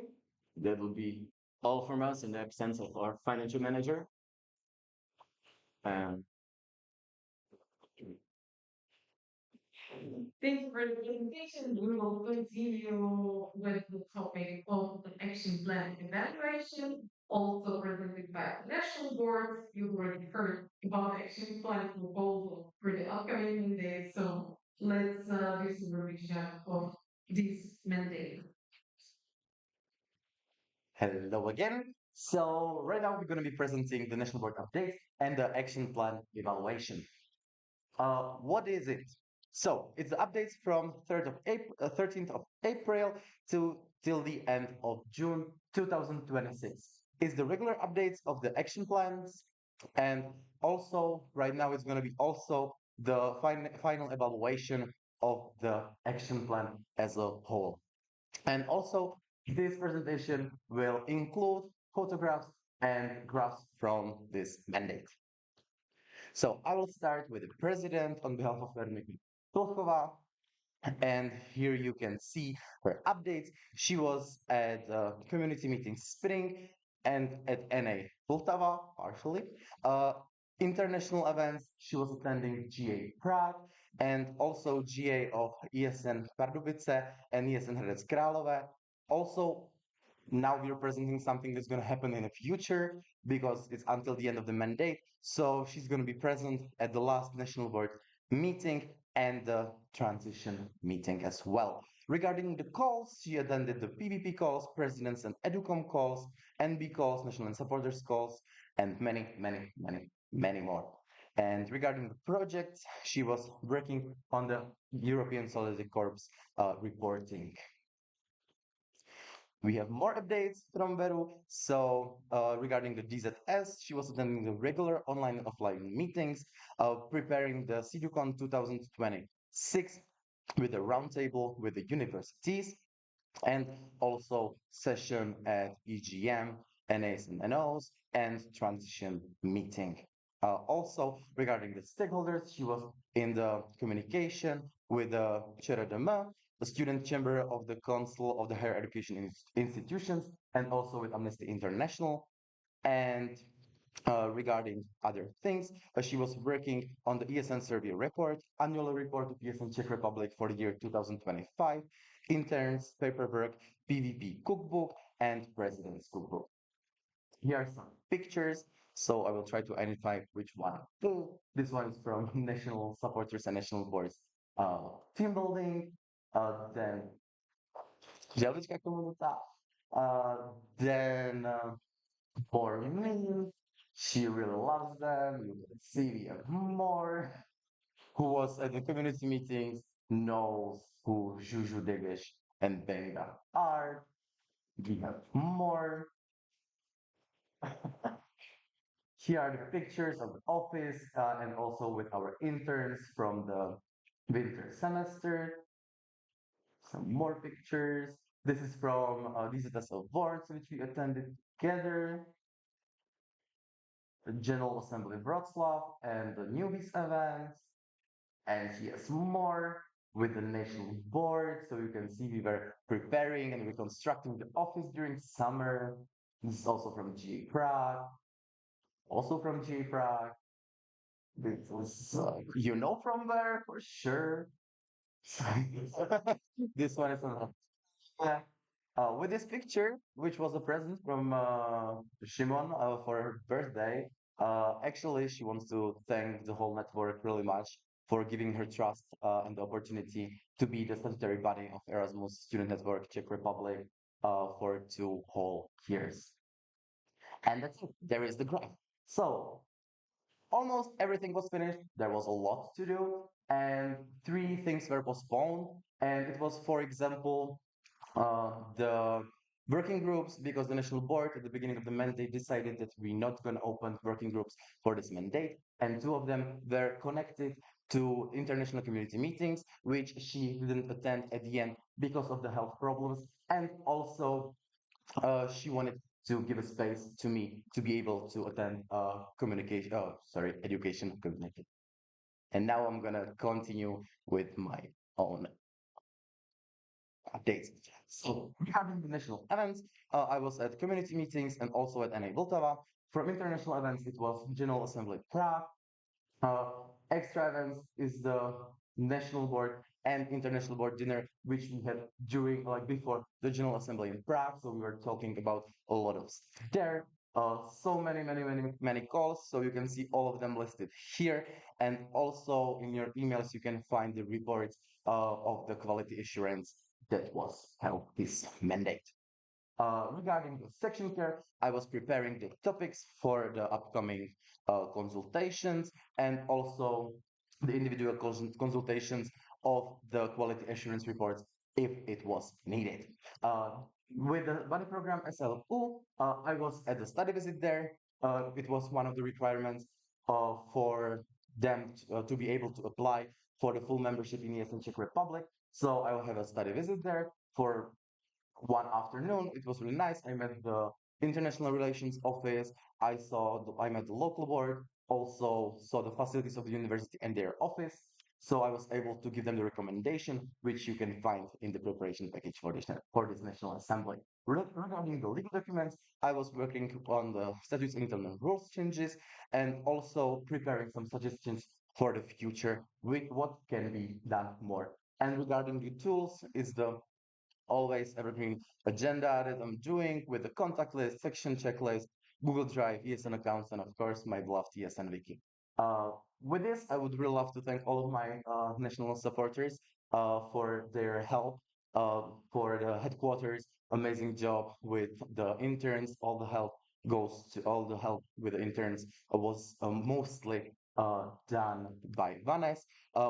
that will be all from us in the absence of our financial manager. Um, Thank you for the presentation. We will continue with the topic of the action plan evaluation, also presented by the national board. You already heard about the action plan proposal for the upcoming days. So let's do some revision of this mandate. Hello again. So right now we're going to be presenting the national board update and the action plan evaluation. What is it? So it's the updates from 13th of April to till the end of June 2026. It's the regular updates of the action plans, and also right now it's going to be also the final evaluation of the action plan as a whole. And also, this presentation will include photographs and graphs from this mandate. So I will start with the president on behalf of Vltava. And here you can see her updates. She was at community meeting Spring and at NA Vltava, partially. International events, she was attending GA Prague and also GA of ESN Pardubice and ESN Hradec Králové. Also, now we're presenting something that's going to happen in the future because it's until the end of the mandate. So she's going to be present at the last national board meeting and the transition meeting as well. Regarding the calls, she attended the PVP calls, presidents and educom calls, NB calls, national and supporters calls, and many, many, many, many more. And regarding the projects, she was working on the European Solidarity Corps reporting. We have more updates from Veru. So regarding the DZS, she was attending the regular online and offline meetings, preparing the CDUCon 2026 with a roundtable with the universities, and also session at EGM, NAs and NOs, and transition meeting. Also, regarding the stakeholders, she was in the communication with the ČRDM the student chamber of the Council of the Higher Education Institutions, and also with Amnesty International. And regarding other things, she was working on the ESN survey report, annual report of ESN Czech Republic for the year 2025, interns, paperwork, PVP cookbook, and president's cookbook. Here are some pictures. So I will try to identify which one. This one is from National Supporters and National Boards team building. Then Želvička komunita. Then for me, she really loves them. You can see we have more. Who was at the community meetings knows who Juju Degesh and Benga are. We have more. Here are the pictures of the office and also with our interns from the winter semester. Some more pictures. This is from Visitas Awards, which we attended together, the General Assembly Wroclaw, and the newbies events. And here's more with the national board. So you can see we were preparing and reconstructing the office during summer. This is also from GA Prague. Also from GA Prague. This was, you know from where for sure. This one is on. Yeah. With this picture, which was a present from Shimon for her birthday, actually, she wants to thank the whole network really much for giving her trust and the opportunity to be the statutory body of Erasmus Student Network Czech Republic for 2 whole years. And that's it. There is the graph. So almost everything was finished. There was a lot to do, and 3 things were postponed. And it was, for example, the working groups, because the national board at the beginning of the mandate decided that we're not going to open working groups for this mandate, and 2 of them were connected to international community meetings, which she didn't attend at the end because of the health problems, and also she wanted to give a space to me to be able to attend communication, education communication. And now I'm gonna continue with my own updates. So regarding the national events, I was at community meetings and also at NA Vltava. From international events, it was General Assembly Prague. Uh, Extra events is the national board and international board dinner, which we had during, like before the General Assembly in Prague. So we were talking about a lot of stuff there. So many calls. So you can see all of them listed here. And also in your emails, you can find the reports of the quality assurance that was held this mandate. Regarding the section care, I was preparing the topics for the upcoming consultations and also the individual consultations of the quality assurance reports if it was needed. Uh, with the body program SLU, I was at the study visit there. It was one of the requirements for them to be able to apply for the full membership in ESN Czech Republic. So I will have a study visit there for one afternoon. It was really nice. I met the international relations office. I met the local board, also saw the facilities of the university and their office. So I was able to give them the recommendation, which you can find in the preparation package for this National Assembly. Regarding the legal documents, I was working on the statutes and internal rules changes and also preparing some suggestions for the future with what can be done more. And regarding the tools, is the always evergreen agenda that I'm doing with the contact list, section checklist, Google Drive, ESN accounts, and of course my beloved ESN wiki. Uh, with this, I would really love to thank all of my national supporters for their help, for the headquarters, amazing job with the interns. All the help goes to all the help with the interns was mostly done by Vanes.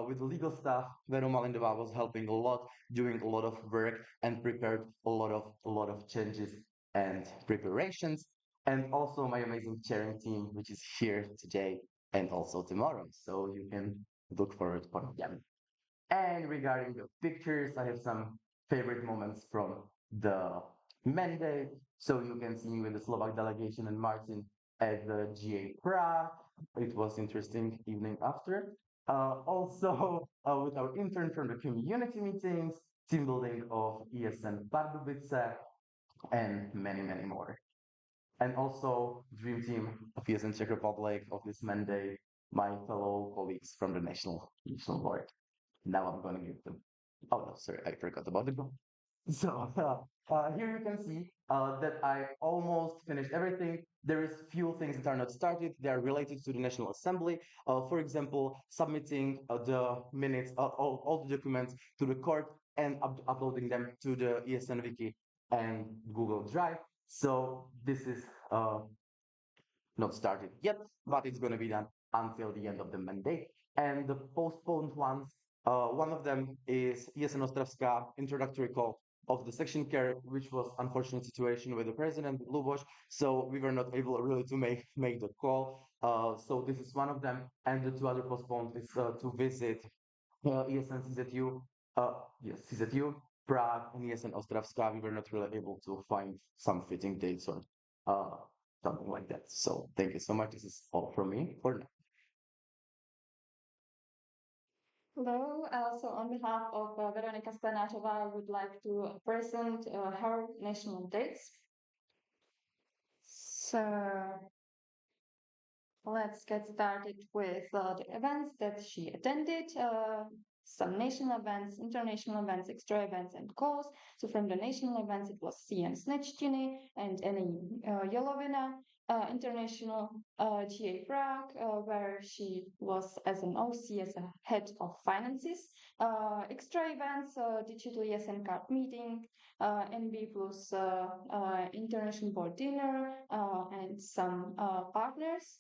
With the legal staff, Vero Malindova was helping a lot, doing a lot of work and prepared a lot of changes and preparations. And also my amazing chairing team, which is here today and also tomorrow. So you can look forward for them. And regarding the pictures, I have some favorite moments from the mandate. So you can see me with the Slovak delegation and Martin at the GA Prague. It was interesting evening after. Also with our intern from the community meetings, team building of ESN Pardubice, and many, many more. And also dream team of ESN Czech Republic of this mandate, my fellow colleagues from the national board. Now I'm going to give them. Oh no, sorry, I forgot about the goal. So here you can see that I almost finished everything. There is few things that are not started. They are related to the National Assembly. For example, submitting the minutes, all the documents to the court and uploading them to the ESN Wiki and Google Drive. So this is not started yet, but it's going to be done until the end of the mandate. And the postponed ones, one of them is Jesen Ostravska introductory call of the section care, which was unfortunate situation with the president Luboš. So we were not able really to make the call. So this is one of them, and the two other postponed is to visit ESN CZU, yes, CZU, Prague, and ESN Ostravska. We were not really able to find some fitting dates or uh, something like that. So thank you so much. This is all from me for now. Hello. So on behalf of Veronika Stanatova, I would like to present her national dates. So let's get started with the events that she attended. Some national events, international events, extra events, and calls. So from the national events, it was CN Snečtiny and Eni Jolovina. International GA Prague, where she was as an OC, as a head of finances. Extra events, digital ESN card meeting, NB plus international board dinner, and some partners.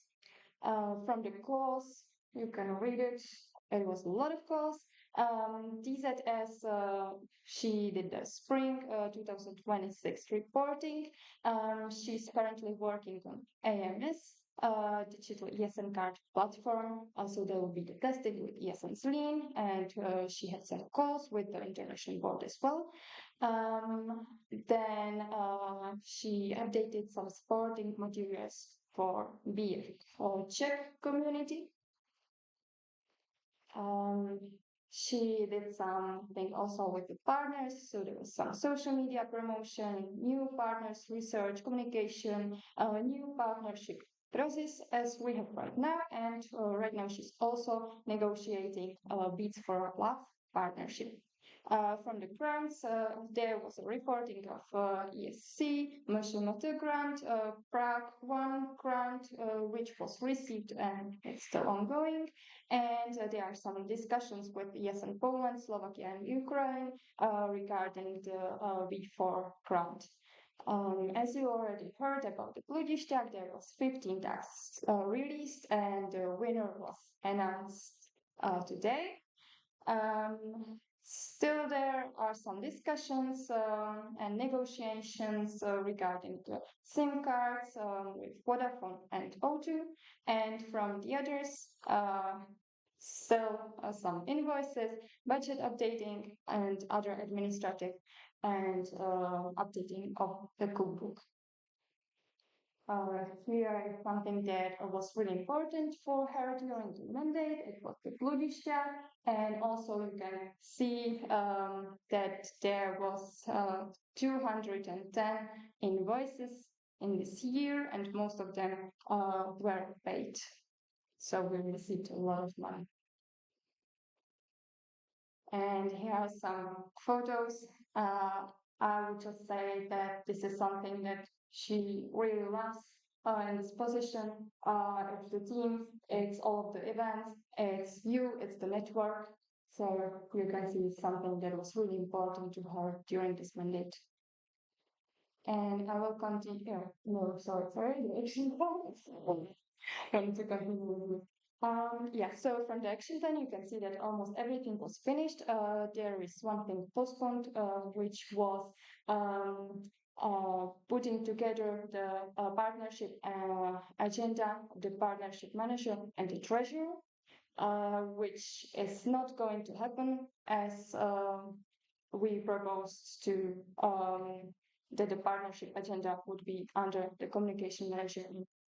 From the calls, you can read it. It was a lot of calls. DZS, she did the spring 2026 reporting. She's currently working on AMS, digital ESN card platform. Also, there will be the testing with ESN Lean, and she had some calls with the international board as well. Then she updated some supporting materials for beer for Czech community. Um, she did something also with the partners, so there was some social media promotion, new partners, research, communication, new partnership process as we have right now, and right now she's also negotiating bids for a love partnership. From the grants, there was a reporting of ESC, Mashimoto grant, Prague 1 grant, which was received and it's still ongoing. And there are some discussions with ESN Poland, Slovakia, and Ukraine regarding the V4 grant. As you already heard about the Vltava, there was 15 tasks released, and the winner was announced today. Still, there are some discussions and negotiations regarding the SIM cards with Vodafone and O2, and from the others, still some invoices, budget updating, and other administrative and updating of the cookbook. Here is something that was really important for her during the mandate. It was the Vltava, and also you can see that there was 210 invoices in this year, and most of them were paid. So we received a lot of money. And here are some photos. I would just say that this is something that she really loves in this position. It's the team, it's all of the events, it's you, it's the network. So you can see something that was really important to her during this mandate. And I will continue. No, sorry, the action plan. I need to continue. Yeah, so from the action plan, you can see that almost everything was finished. There is one thing postponed, which was putting together the partnership agenda of the partnership manager and the treasurer, which is not going to happen as we proposed to that the partnership agenda would be under the communication manager,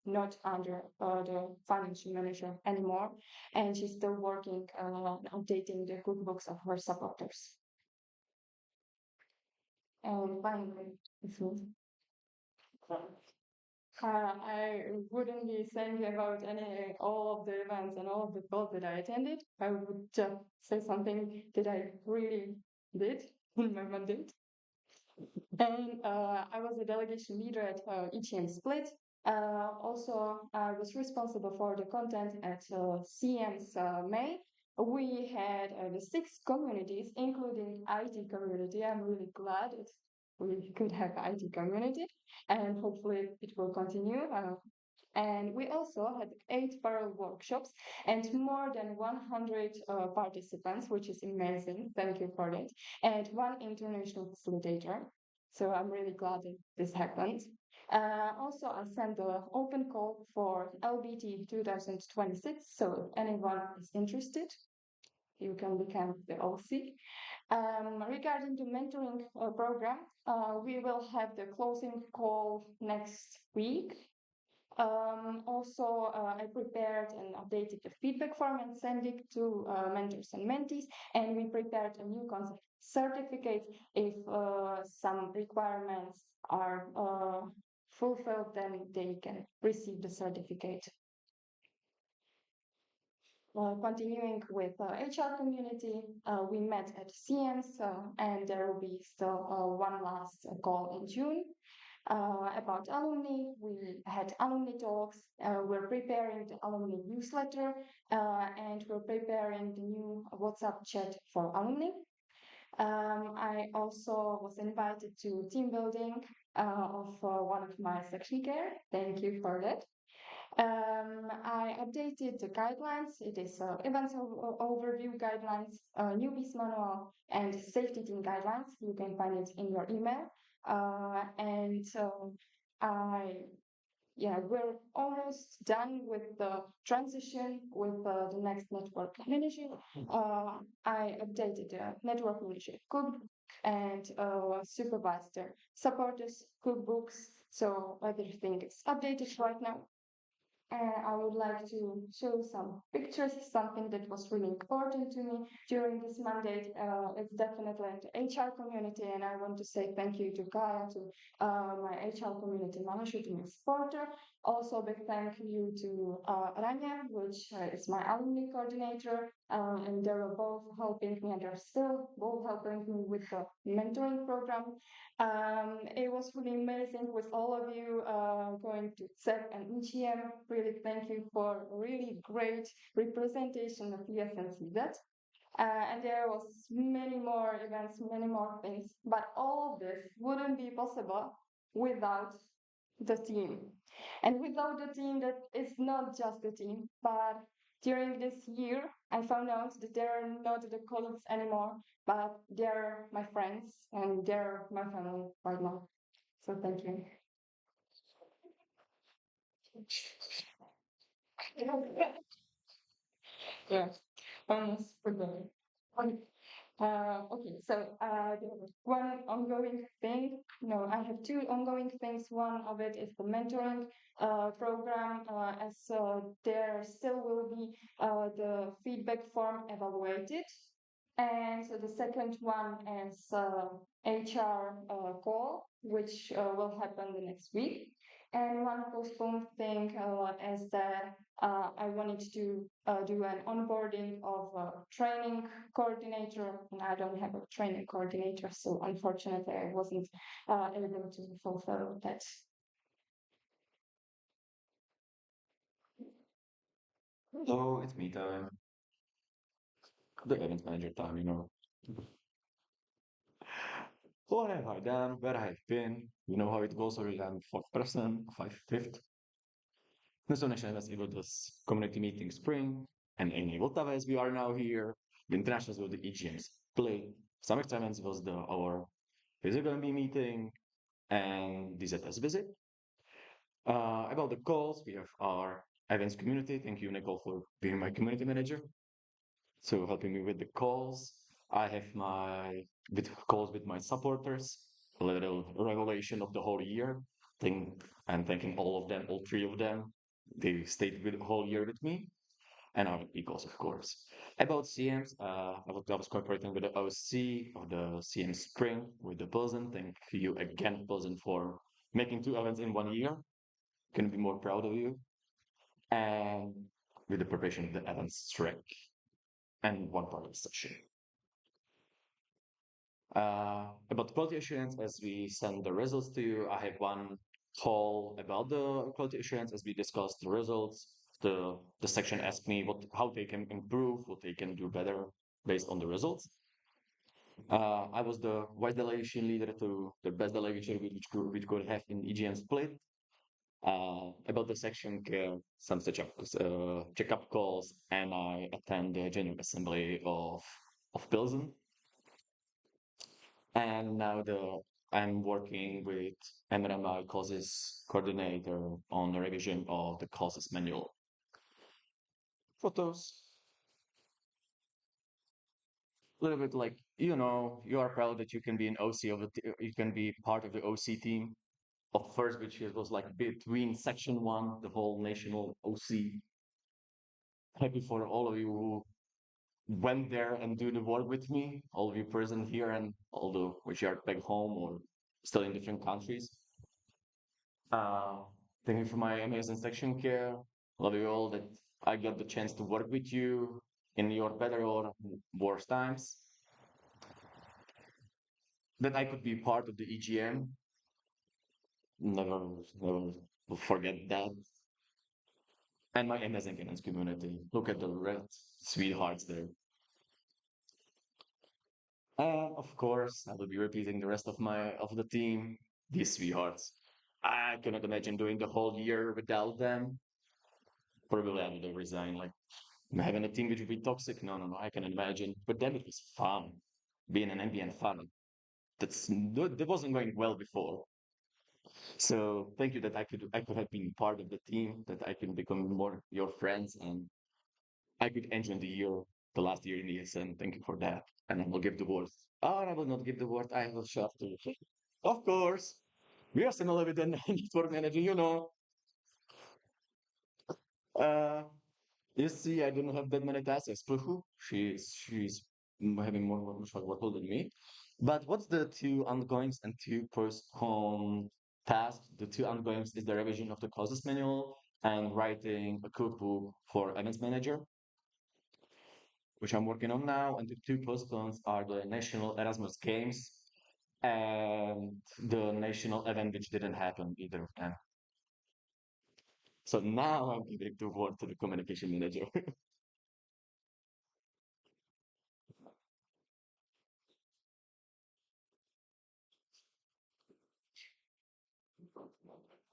not under the financial manager anymore. And she's still working on updating the cookbooks of her supporters. And finally, it's me. I wouldn't be saying about any all of the events and all of the calls that I attended. I would just say something that I really did in my mandate. And I was a delegation leader at EGM Split. Also, I was responsible for the content at CM's May. We had the six communities, including IT community. I'm really glad we could have IT community, and hopefully it will continue. And we also had eight parallel workshops and more than 100 participants, which is amazing. Thank you for that. And one international facilitator. So I'm really glad that this happened. Also, I sent the open call for LBT 2026. So if anyone is interested, you can become the OC. Regarding the mentoring program, we will have the closing call next week. Also, I prepared and updated the feedback form and sent it to mentors and mentees. And we prepared a new concept certificate. If some requirements are fulfilled, then they can receive the certificate. Continuing with HR community, we met at CMS and there will be still one last call in June. About alumni, we had alumni talks. We're preparing the alumni newsletter and we're preparing the new WhatsApp chat for alumni. I also was invited to team building of one of my section care. Thank you for that. I updated the guidelines. It is events overview guidelines, newbies manual, and safety team guidelines. You can find it in your email. And I, yeah, we're almost done with the transition with the next network manager. I updated the network manager cookbook and supervised the supporters cookbooks. So everything is updated right now. I would like to show some pictures, something that was really important to me during this mandate. It's definitely the HR community, and I want to say thank you to Kaya, to my HR community manager, to my supporter. Also, big thank you to Rania, which is my alumni coordinator, and they were both helping me, and they're still both helping me with the mentoring program. It was really amazing with all of you going to CEP and EGM. Really thank you for really great representation of ES and CZ. And there was many more events, many more things, but all of this wouldn't be possible without the team. And without the team, that is not just the team, but during this year, I found out that they're not the colleagues anymore, but they're my friends and they're my family right now. So thank you. Yeah, almost forgot. Okay, so one ongoing thing. No, I have two ongoing things. One of it is the mentoring program, as there still will be the feedback form evaluated. And so the second one is HR call, which will happen the next week. And one postponed thing is that I wanted to do an onboarding of a training coordinator, and I don't have a training coordinator, so unfortunately I wasn't able to fulfill that. So it's me time. The event manager time, you know. What have I done? Where I've been? You know how it goes. Already I'm fourth person, fifth. The National was able this community meeting spring, and in Vltava as we are now here. The internationals were the EGMs play. Some experiments was our physical MB meeting and DZS visit. About the calls, we have our events community. Thank you, Nicole, for being my community manager. So helping me with the calls. I have my with calls with my supporters, a little revelation of the whole year. Thing and thanking all of them, all three of them. They stayed with the whole year with me. and our equals, of course. About CMs, I was cooperating with the OC of the CM Spring with the Pilsen. Thank you again, Pilsen, for making 2 events in 1 year. Couldn't be more proud of you. And with the preparation of the events track and one part of the session. About quality assurance, as we send the results to you, I have one call about the quality assurance as we discussed the results. The section asked me how they can improve, what they can do better based on the results. I was the vice delegation leader to the best delegation which could have in EGM split. About the section care, some checkup calls, and I attend the general assembly of Pilsen. And now I'm working with MRMI causes coordinator on the revision of the causes manual. Photos. A little bit like, you are proud that you can be an OC you can be part of the OC team of first, which was like between section one, the whole national OC. Happy for all of you who went there and do the work with me, all of you present here and although which are back home or still in different countries. Uh, Thank you for my amazing section care. Love you all that I got the chance to work with you in your better or worse times. That I could be part of the EGM. Never, never will forget that. And my amazing finance community. Look at the red sweethearts there. And of course, I will be repeating the rest of the team, these sweethearts. I cannot imagine doing the whole year without them. Probably I would have resigned. Like having a team which would be toxic. No, no, no. I can imagine. But then it was fun, being an MBN fun. That wasn't going well before. So thank you that I could have been part of the team, that I could become more your friends, and I could enjoy the last year in the ESN. Thank you for that. And I will give the word. Oh, I will not give the word. I will shut to. Of course, we are similar with the network manager. Uh, you see, I don't have that many tasks as Puhu. She's having more workload than me. But what's the two ongoings and two postponed tasks? The two ongoings is the revision of the causes manual and writing a cookbook for events manager, which I'm working on now. And the two postpones are the National Erasmus Games and the national event, which didn't happen either of them. So now I'm giving the word to the communication manager.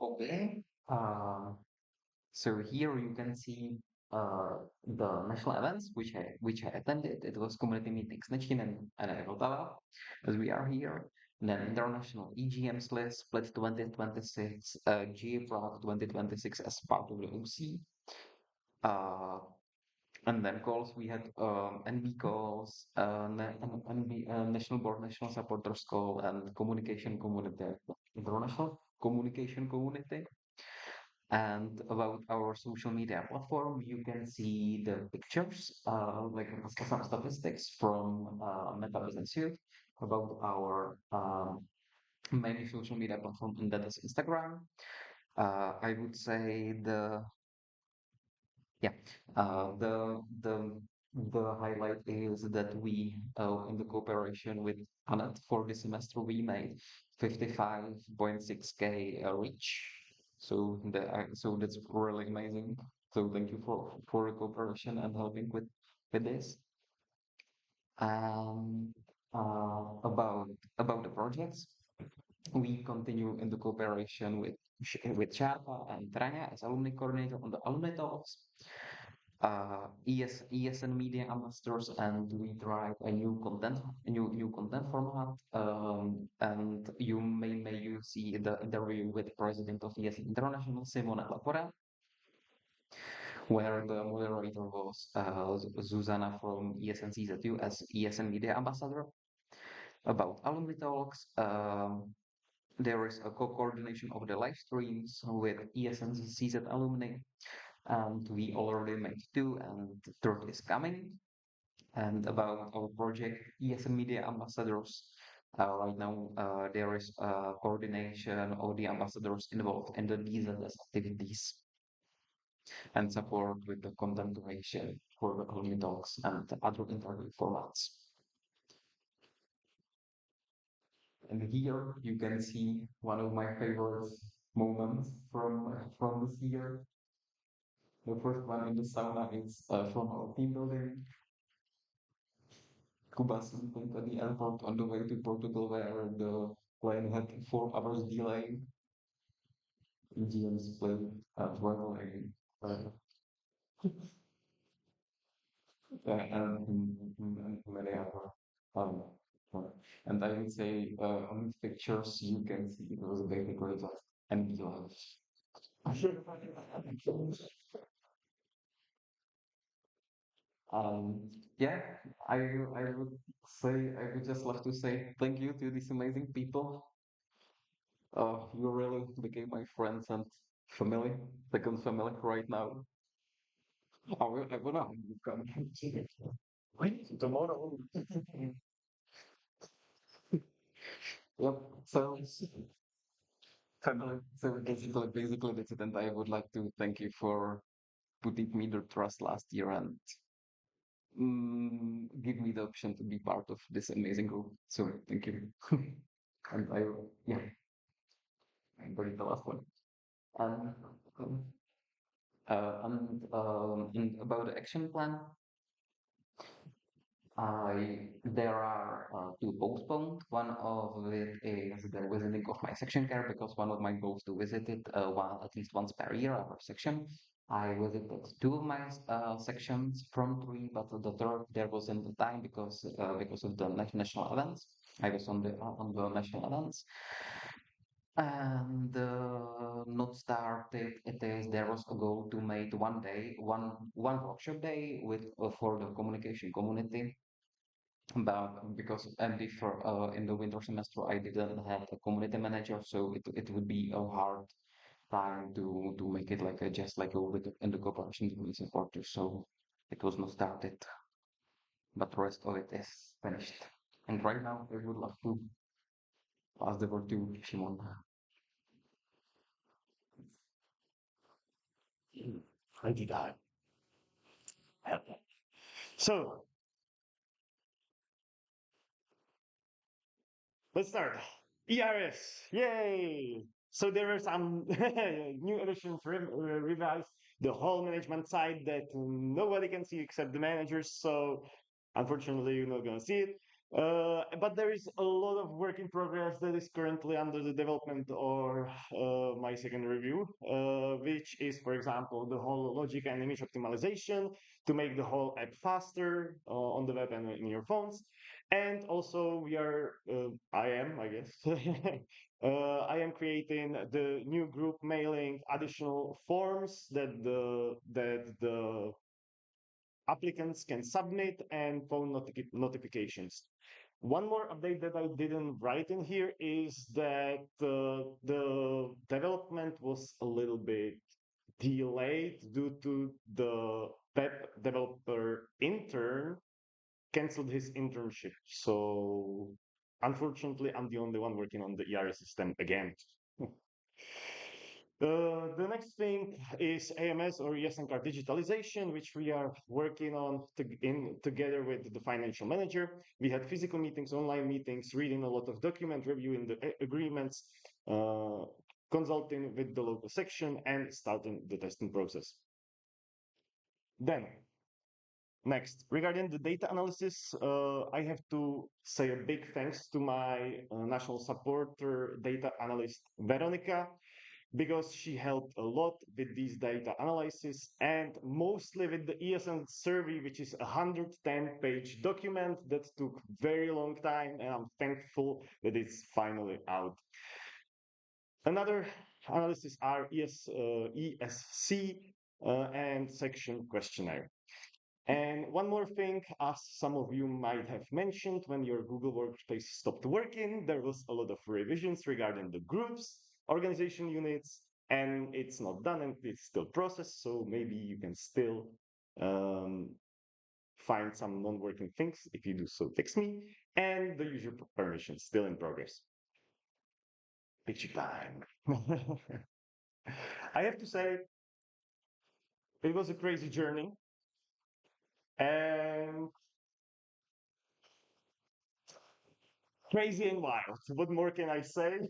Okay. So here you can see the national events which I attended. It was community meetings Nečkin and Vltava, as we are here. And then international EGM split 2026, GA Prague 2026 as part of the OC. And then calls we had NB calls, National Board, National Supporters Call, and Communication Community, International Communication Community. And about our social media platform, you can see the pictures, like some statistics from Meta Business Suite about our main social media platform, and that is Instagram. I would say yeah, the highlight is that we, in the cooperation with Anat for the semester, we made 55.6K reach. So that's really amazing. So thank you for the cooperation and helping with this. Um, about the projects, we continue in the cooperation with Sharpa and Tranya as alumni coordinator on the alumni talks. ESN media ambassadors, and we drive a new content format. And you see the interview with the president of ESN International, Simona Lapora, where the moderator was Zuzana from ESN CZU as ESN media ambassador. About alumni talks, there is a co-coordination of the live streams with ESN CZ alumni. and we already made two, and the third is coming. And about our project, ESM Media Ambassadors. Right now, there is coordination of the ambassadors involved in the DZS activities and support with the content creation for the alumni talks and the other interview formats. And here you can see one of my favorite moments from this year. The first one in the sauna is from our team building. Kubas went at the airport on the way to Portugal, where the plane had 4 hours delay. Indians plane traveling. Uh, and many other. Um, uh, and I would say on these pictures you can see it was basically just empty life. Um, yeah, I would I would just love to say thank you to these amazing people. You really became my friends and family, second family right now. I wanna come tomorrow. Yep. So basically that's it. And I would like to thank you for putting me the trust last year and give me the option to be part of this amazing group. So thank you. And yeah, I'm going the last one. And and about the action plan, there are two postponed. One of it is the visiting of my section care because one of my goals to visit it at least once per year, our section. I visited two of my sections from three, but the third there wasn't the time because of the national events. I was on the national events, and not started. It is there was a goal to make one day, one workshop day with for the communication community, but because and before in the winter semester I didn't have a community manager, so it would be a hard time to make it like a just like a with in the cooperation with the supporters. So it was not started, but the rest of it is finished. And right now I would love to pass the word to Shimon. Thank you, God. So let's start. ERS, yay! So there are some new additions revised. The whole management side that nobody can see except the managers. So unfortunately, you're not gonna see it. But there is a lot of work in progress that is currently under the development or my second review, which is, for example, the whole logic and image optimization to make the whole app faster on the web and in your phones. And also, I guess, I am creating the new group mailing additional forms that the applicants can submit and phone notifications. One more update that I didn't write in here is that the development was a little bit delayed due to the web developer intern canceled his internship. So unfortunately, I'm the only one working on the ERS system again. The next thing is AMS or ESN card digitalization, which we are working on together with the financial manager. We had physical meetings, online meetings, reading a lot of document, reviewing the agreements, uh, consulting with the local section, and starting the testing process. Then next, regarding the data analysis, I have to say a big thanks to my national supporter data analyst, Veronica, because she helped a lot with these data analysis and mostly with the ESN survey, which is a 110-page document that took very long time, and I'm thankful that it's finally out. Another analysis are ESC and section questionnaire. And one more thing, as some of you might have mentioned, when your Google Workspace stopped working, there was a lot of revisions regarding the groups, organization units, and it's not done and it's still processed. So maybe you can still um, find some non-working things. If you do so, text me. And the user permission still in progress. Picture time. I have to say, it was a crazy journey. And crazy and wild. What more can I say?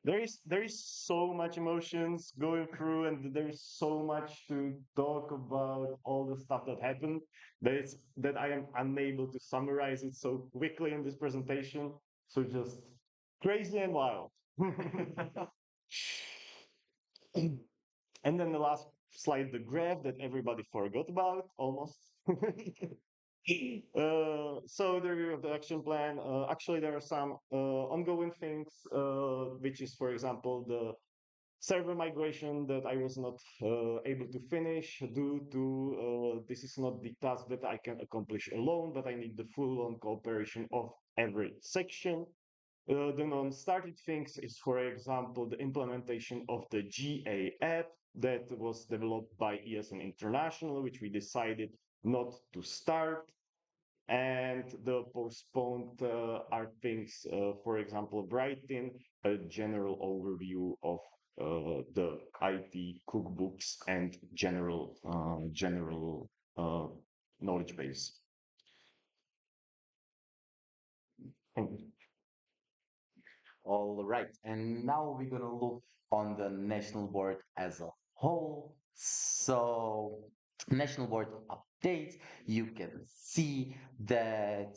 There is so much emotions going through, and there's so much to talk about all the stuff that happened that I am unable to summarize it so quickly in this presentation. So just crazy and wild. And then the last slide, the graph that everybody forgot about almost. So the action plan. Actually, there are some ongoing things, which is, for example, the server migration that I was not able to finish due to this is not the task that I can accomplish alone, but I need the full-on cooperation of every section. The non-started things is, for example, the implementation of the GA app that was developed by ESN International, which we decided not to start. And the postponed are things, for example, writing a general overview of the IT cookbooks and general knowledge base. All right, and now we're gonna look on the national board as a whole. So, national board update, you can see that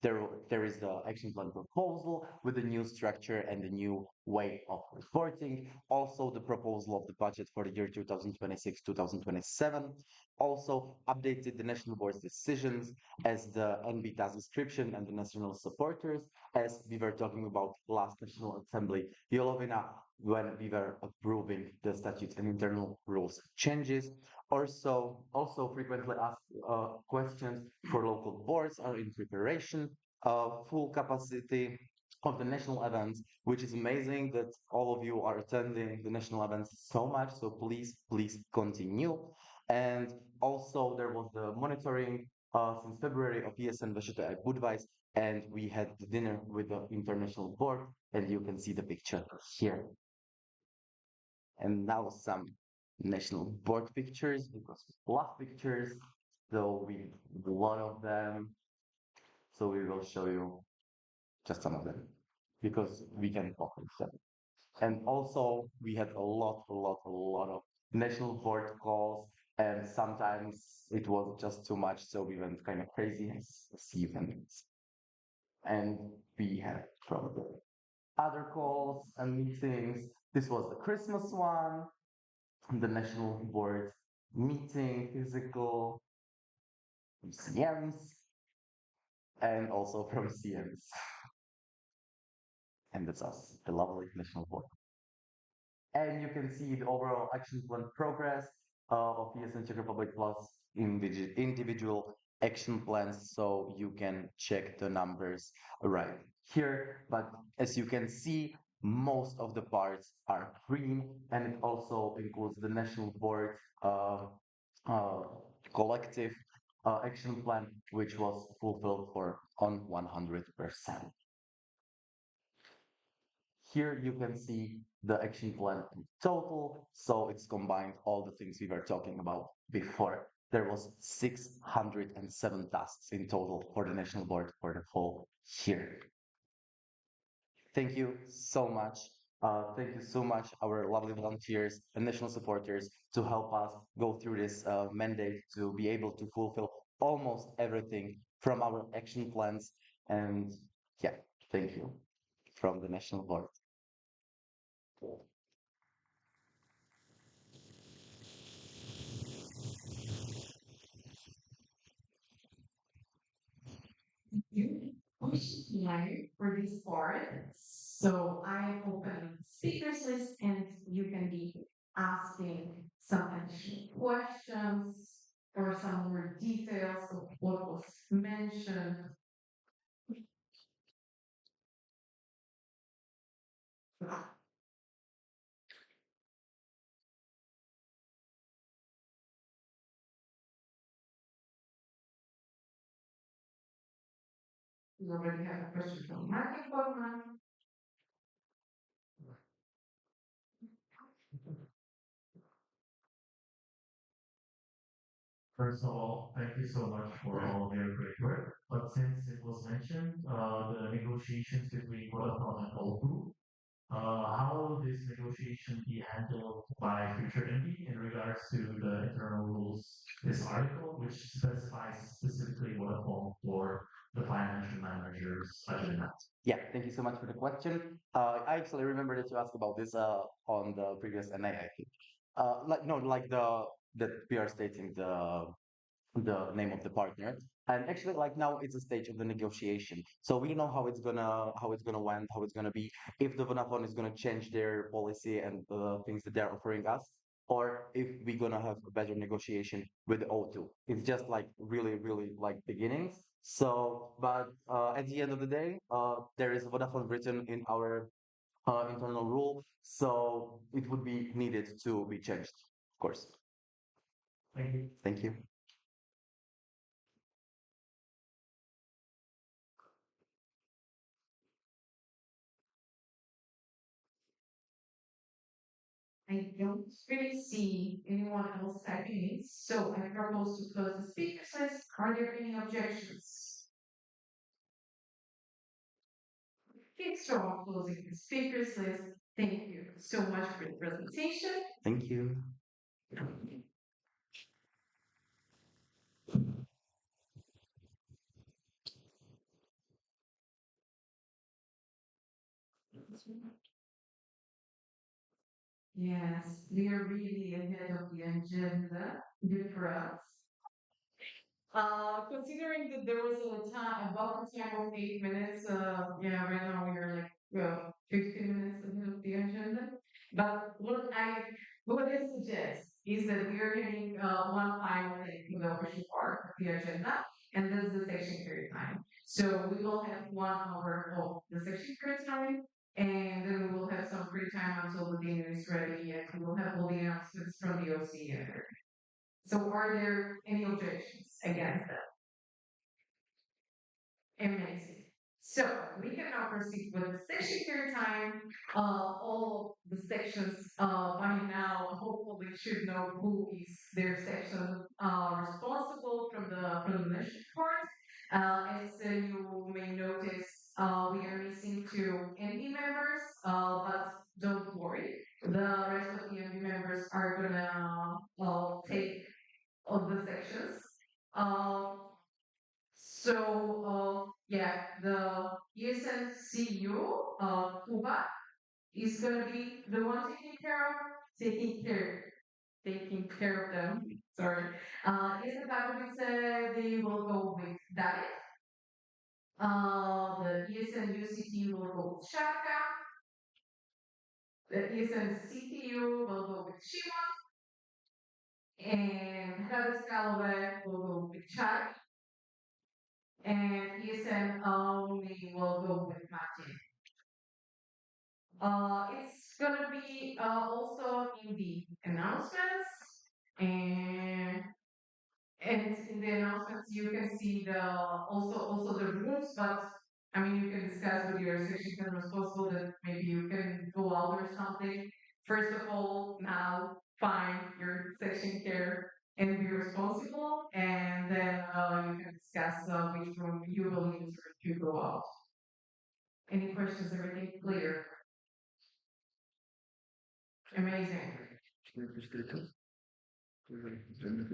there is the action plan proposal with the new structure and the new way of reporting. Also, the proposal of the budget for the year 2026-2027. Also, updated the national board's decisions as the NB task description and the national supporters, as we were talking about last National Assembly Yolovina when we were approving the statutes and internal rules changes. Also frequently asked questions for local boards are in preparation. Full capacity of the national events, which is amazing that all of you are attending the national events so much. So please continue. And also there was the monitoring since February of ESN Vltava Budweis, and we had the dinner with the international board, and you can see the picture here. And now some national board pictures, because we love pictures, so we have a lot of them. So we will show you just some of them because we can focus them. And also we had a lot of national board calls, and sometimes it was just too much, so we went kind of crazy as events. And we had from the other calls and meetings. This was the Christmas one, the national board meeting, physical, from CMs, and also from CMs. And that's us, the lovely national board. And you can see the overall action plan progress of PSN Czech Republic plus individual action plans, so you can check the numbers right here. But as you can see, most of the parts are green, and it also includes the national board uh, collective action plan, which was fulfilled for on 100%. Here you can see the action plan in total. So it's combined all the things we were talking about before. There was 607 tasks in total for the national board for the whole year. Thank you so much. Thank you so much, our lovely volunteers and national supporters, to help us go through this mandate to be able to fulfill almost everything from our action plans. And yeah, thank you from the national board. Question for this part. So I open speakers list and you can be asking some additional questions or some more details of what was We already have a question from microphone. First of all, thank you so much for all of your great work. But since it was mentioned, the negotiations between Vodafone and All how will this negotiation be handled by Future Indie in regards to the internal rules? This article, which specifies specifically Vodafone for the financial managers agenda. Yeah, thank you so much for the question. I actually remember that you asked about this on the previous NA, I think. Like no, like the that we are stating the name of the partner. And actually, like now, it's a stage of the negotiation. So we don't know how it's gonna wend, how it's gonna be. If the Vodafone is gonna change their policy and the things that they're offering us, or if we're gonna have a better negotiation with the O2. It's just like really, really like beginnings. So, but at the end of the day, there is Vodafone written in our internal rule, so it would be needed to be changed, of course. Thank you. Thank you. I don't really see anyone else typing in, so I propose to close the speakers list. Are there any objections? Okay, so I'm closing the speakers list. Thank you so much for the presentation. Thank you. Yes, we are really ahead of the agenda. Good for us. Considering that there was a time, a buffer time of 8 minutes, yeah, right now we are like, well, 15 minutes ahead of the agenda. But what I suggest is that we are getting one final thing in the official part of the agenda, and this is the section period time. So we will have 1 hour of the section period time, and then we will have some free time until the dinner is ready, and we will have all the announcements from the OC and everything. So are there any objections against that? Amazing. So we can now proceed with the section period time. All the sections by now hopefully should know who is their section responsible from the mission part. As you may notice, we are missing 2 NB members, but don't worry. The rest of the NB members are gonna take of the sections. Um, yeah, the ESNCU Cuba is gonna be the one taking care of them. Sorry. ESN Katowice, they will go with Dalit. The ESN UCT will go with Shaka. The ESN CTU will go with Shima. And Hradec Králové will go with Chai. And ESN only will go with Martin. It's gonna be also in the announcements, and in the announcements you can see the also the rules, but I mean you can discuss with your section responsible that maybe you can go out or something. First of all, now find your section care and be responsible, and then you can discuss which room you will use to go out. Any questions? Everything clear? Amazing.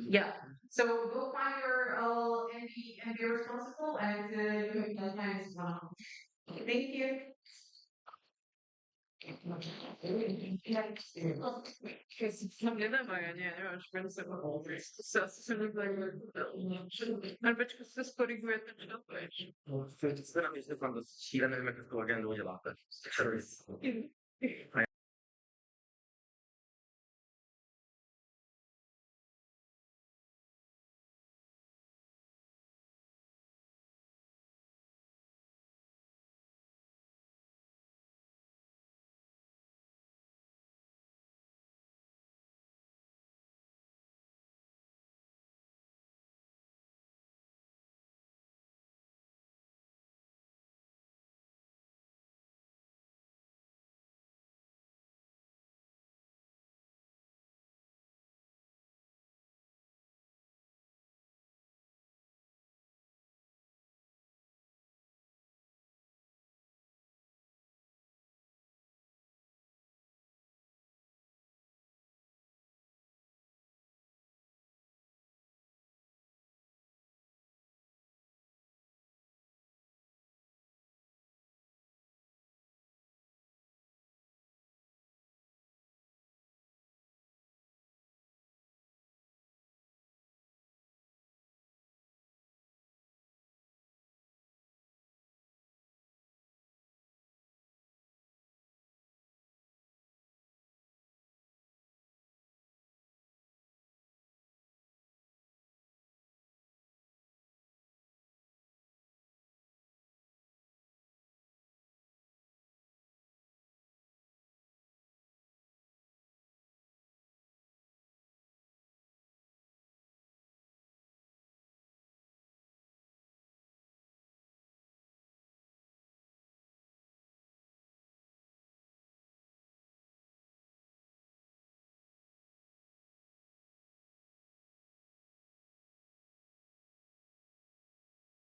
Yeah. So go find your NB responsible, and you have deadlines 1 hour. Thank you. Sinceramente, quando si cílem, jak tu agendu děláte.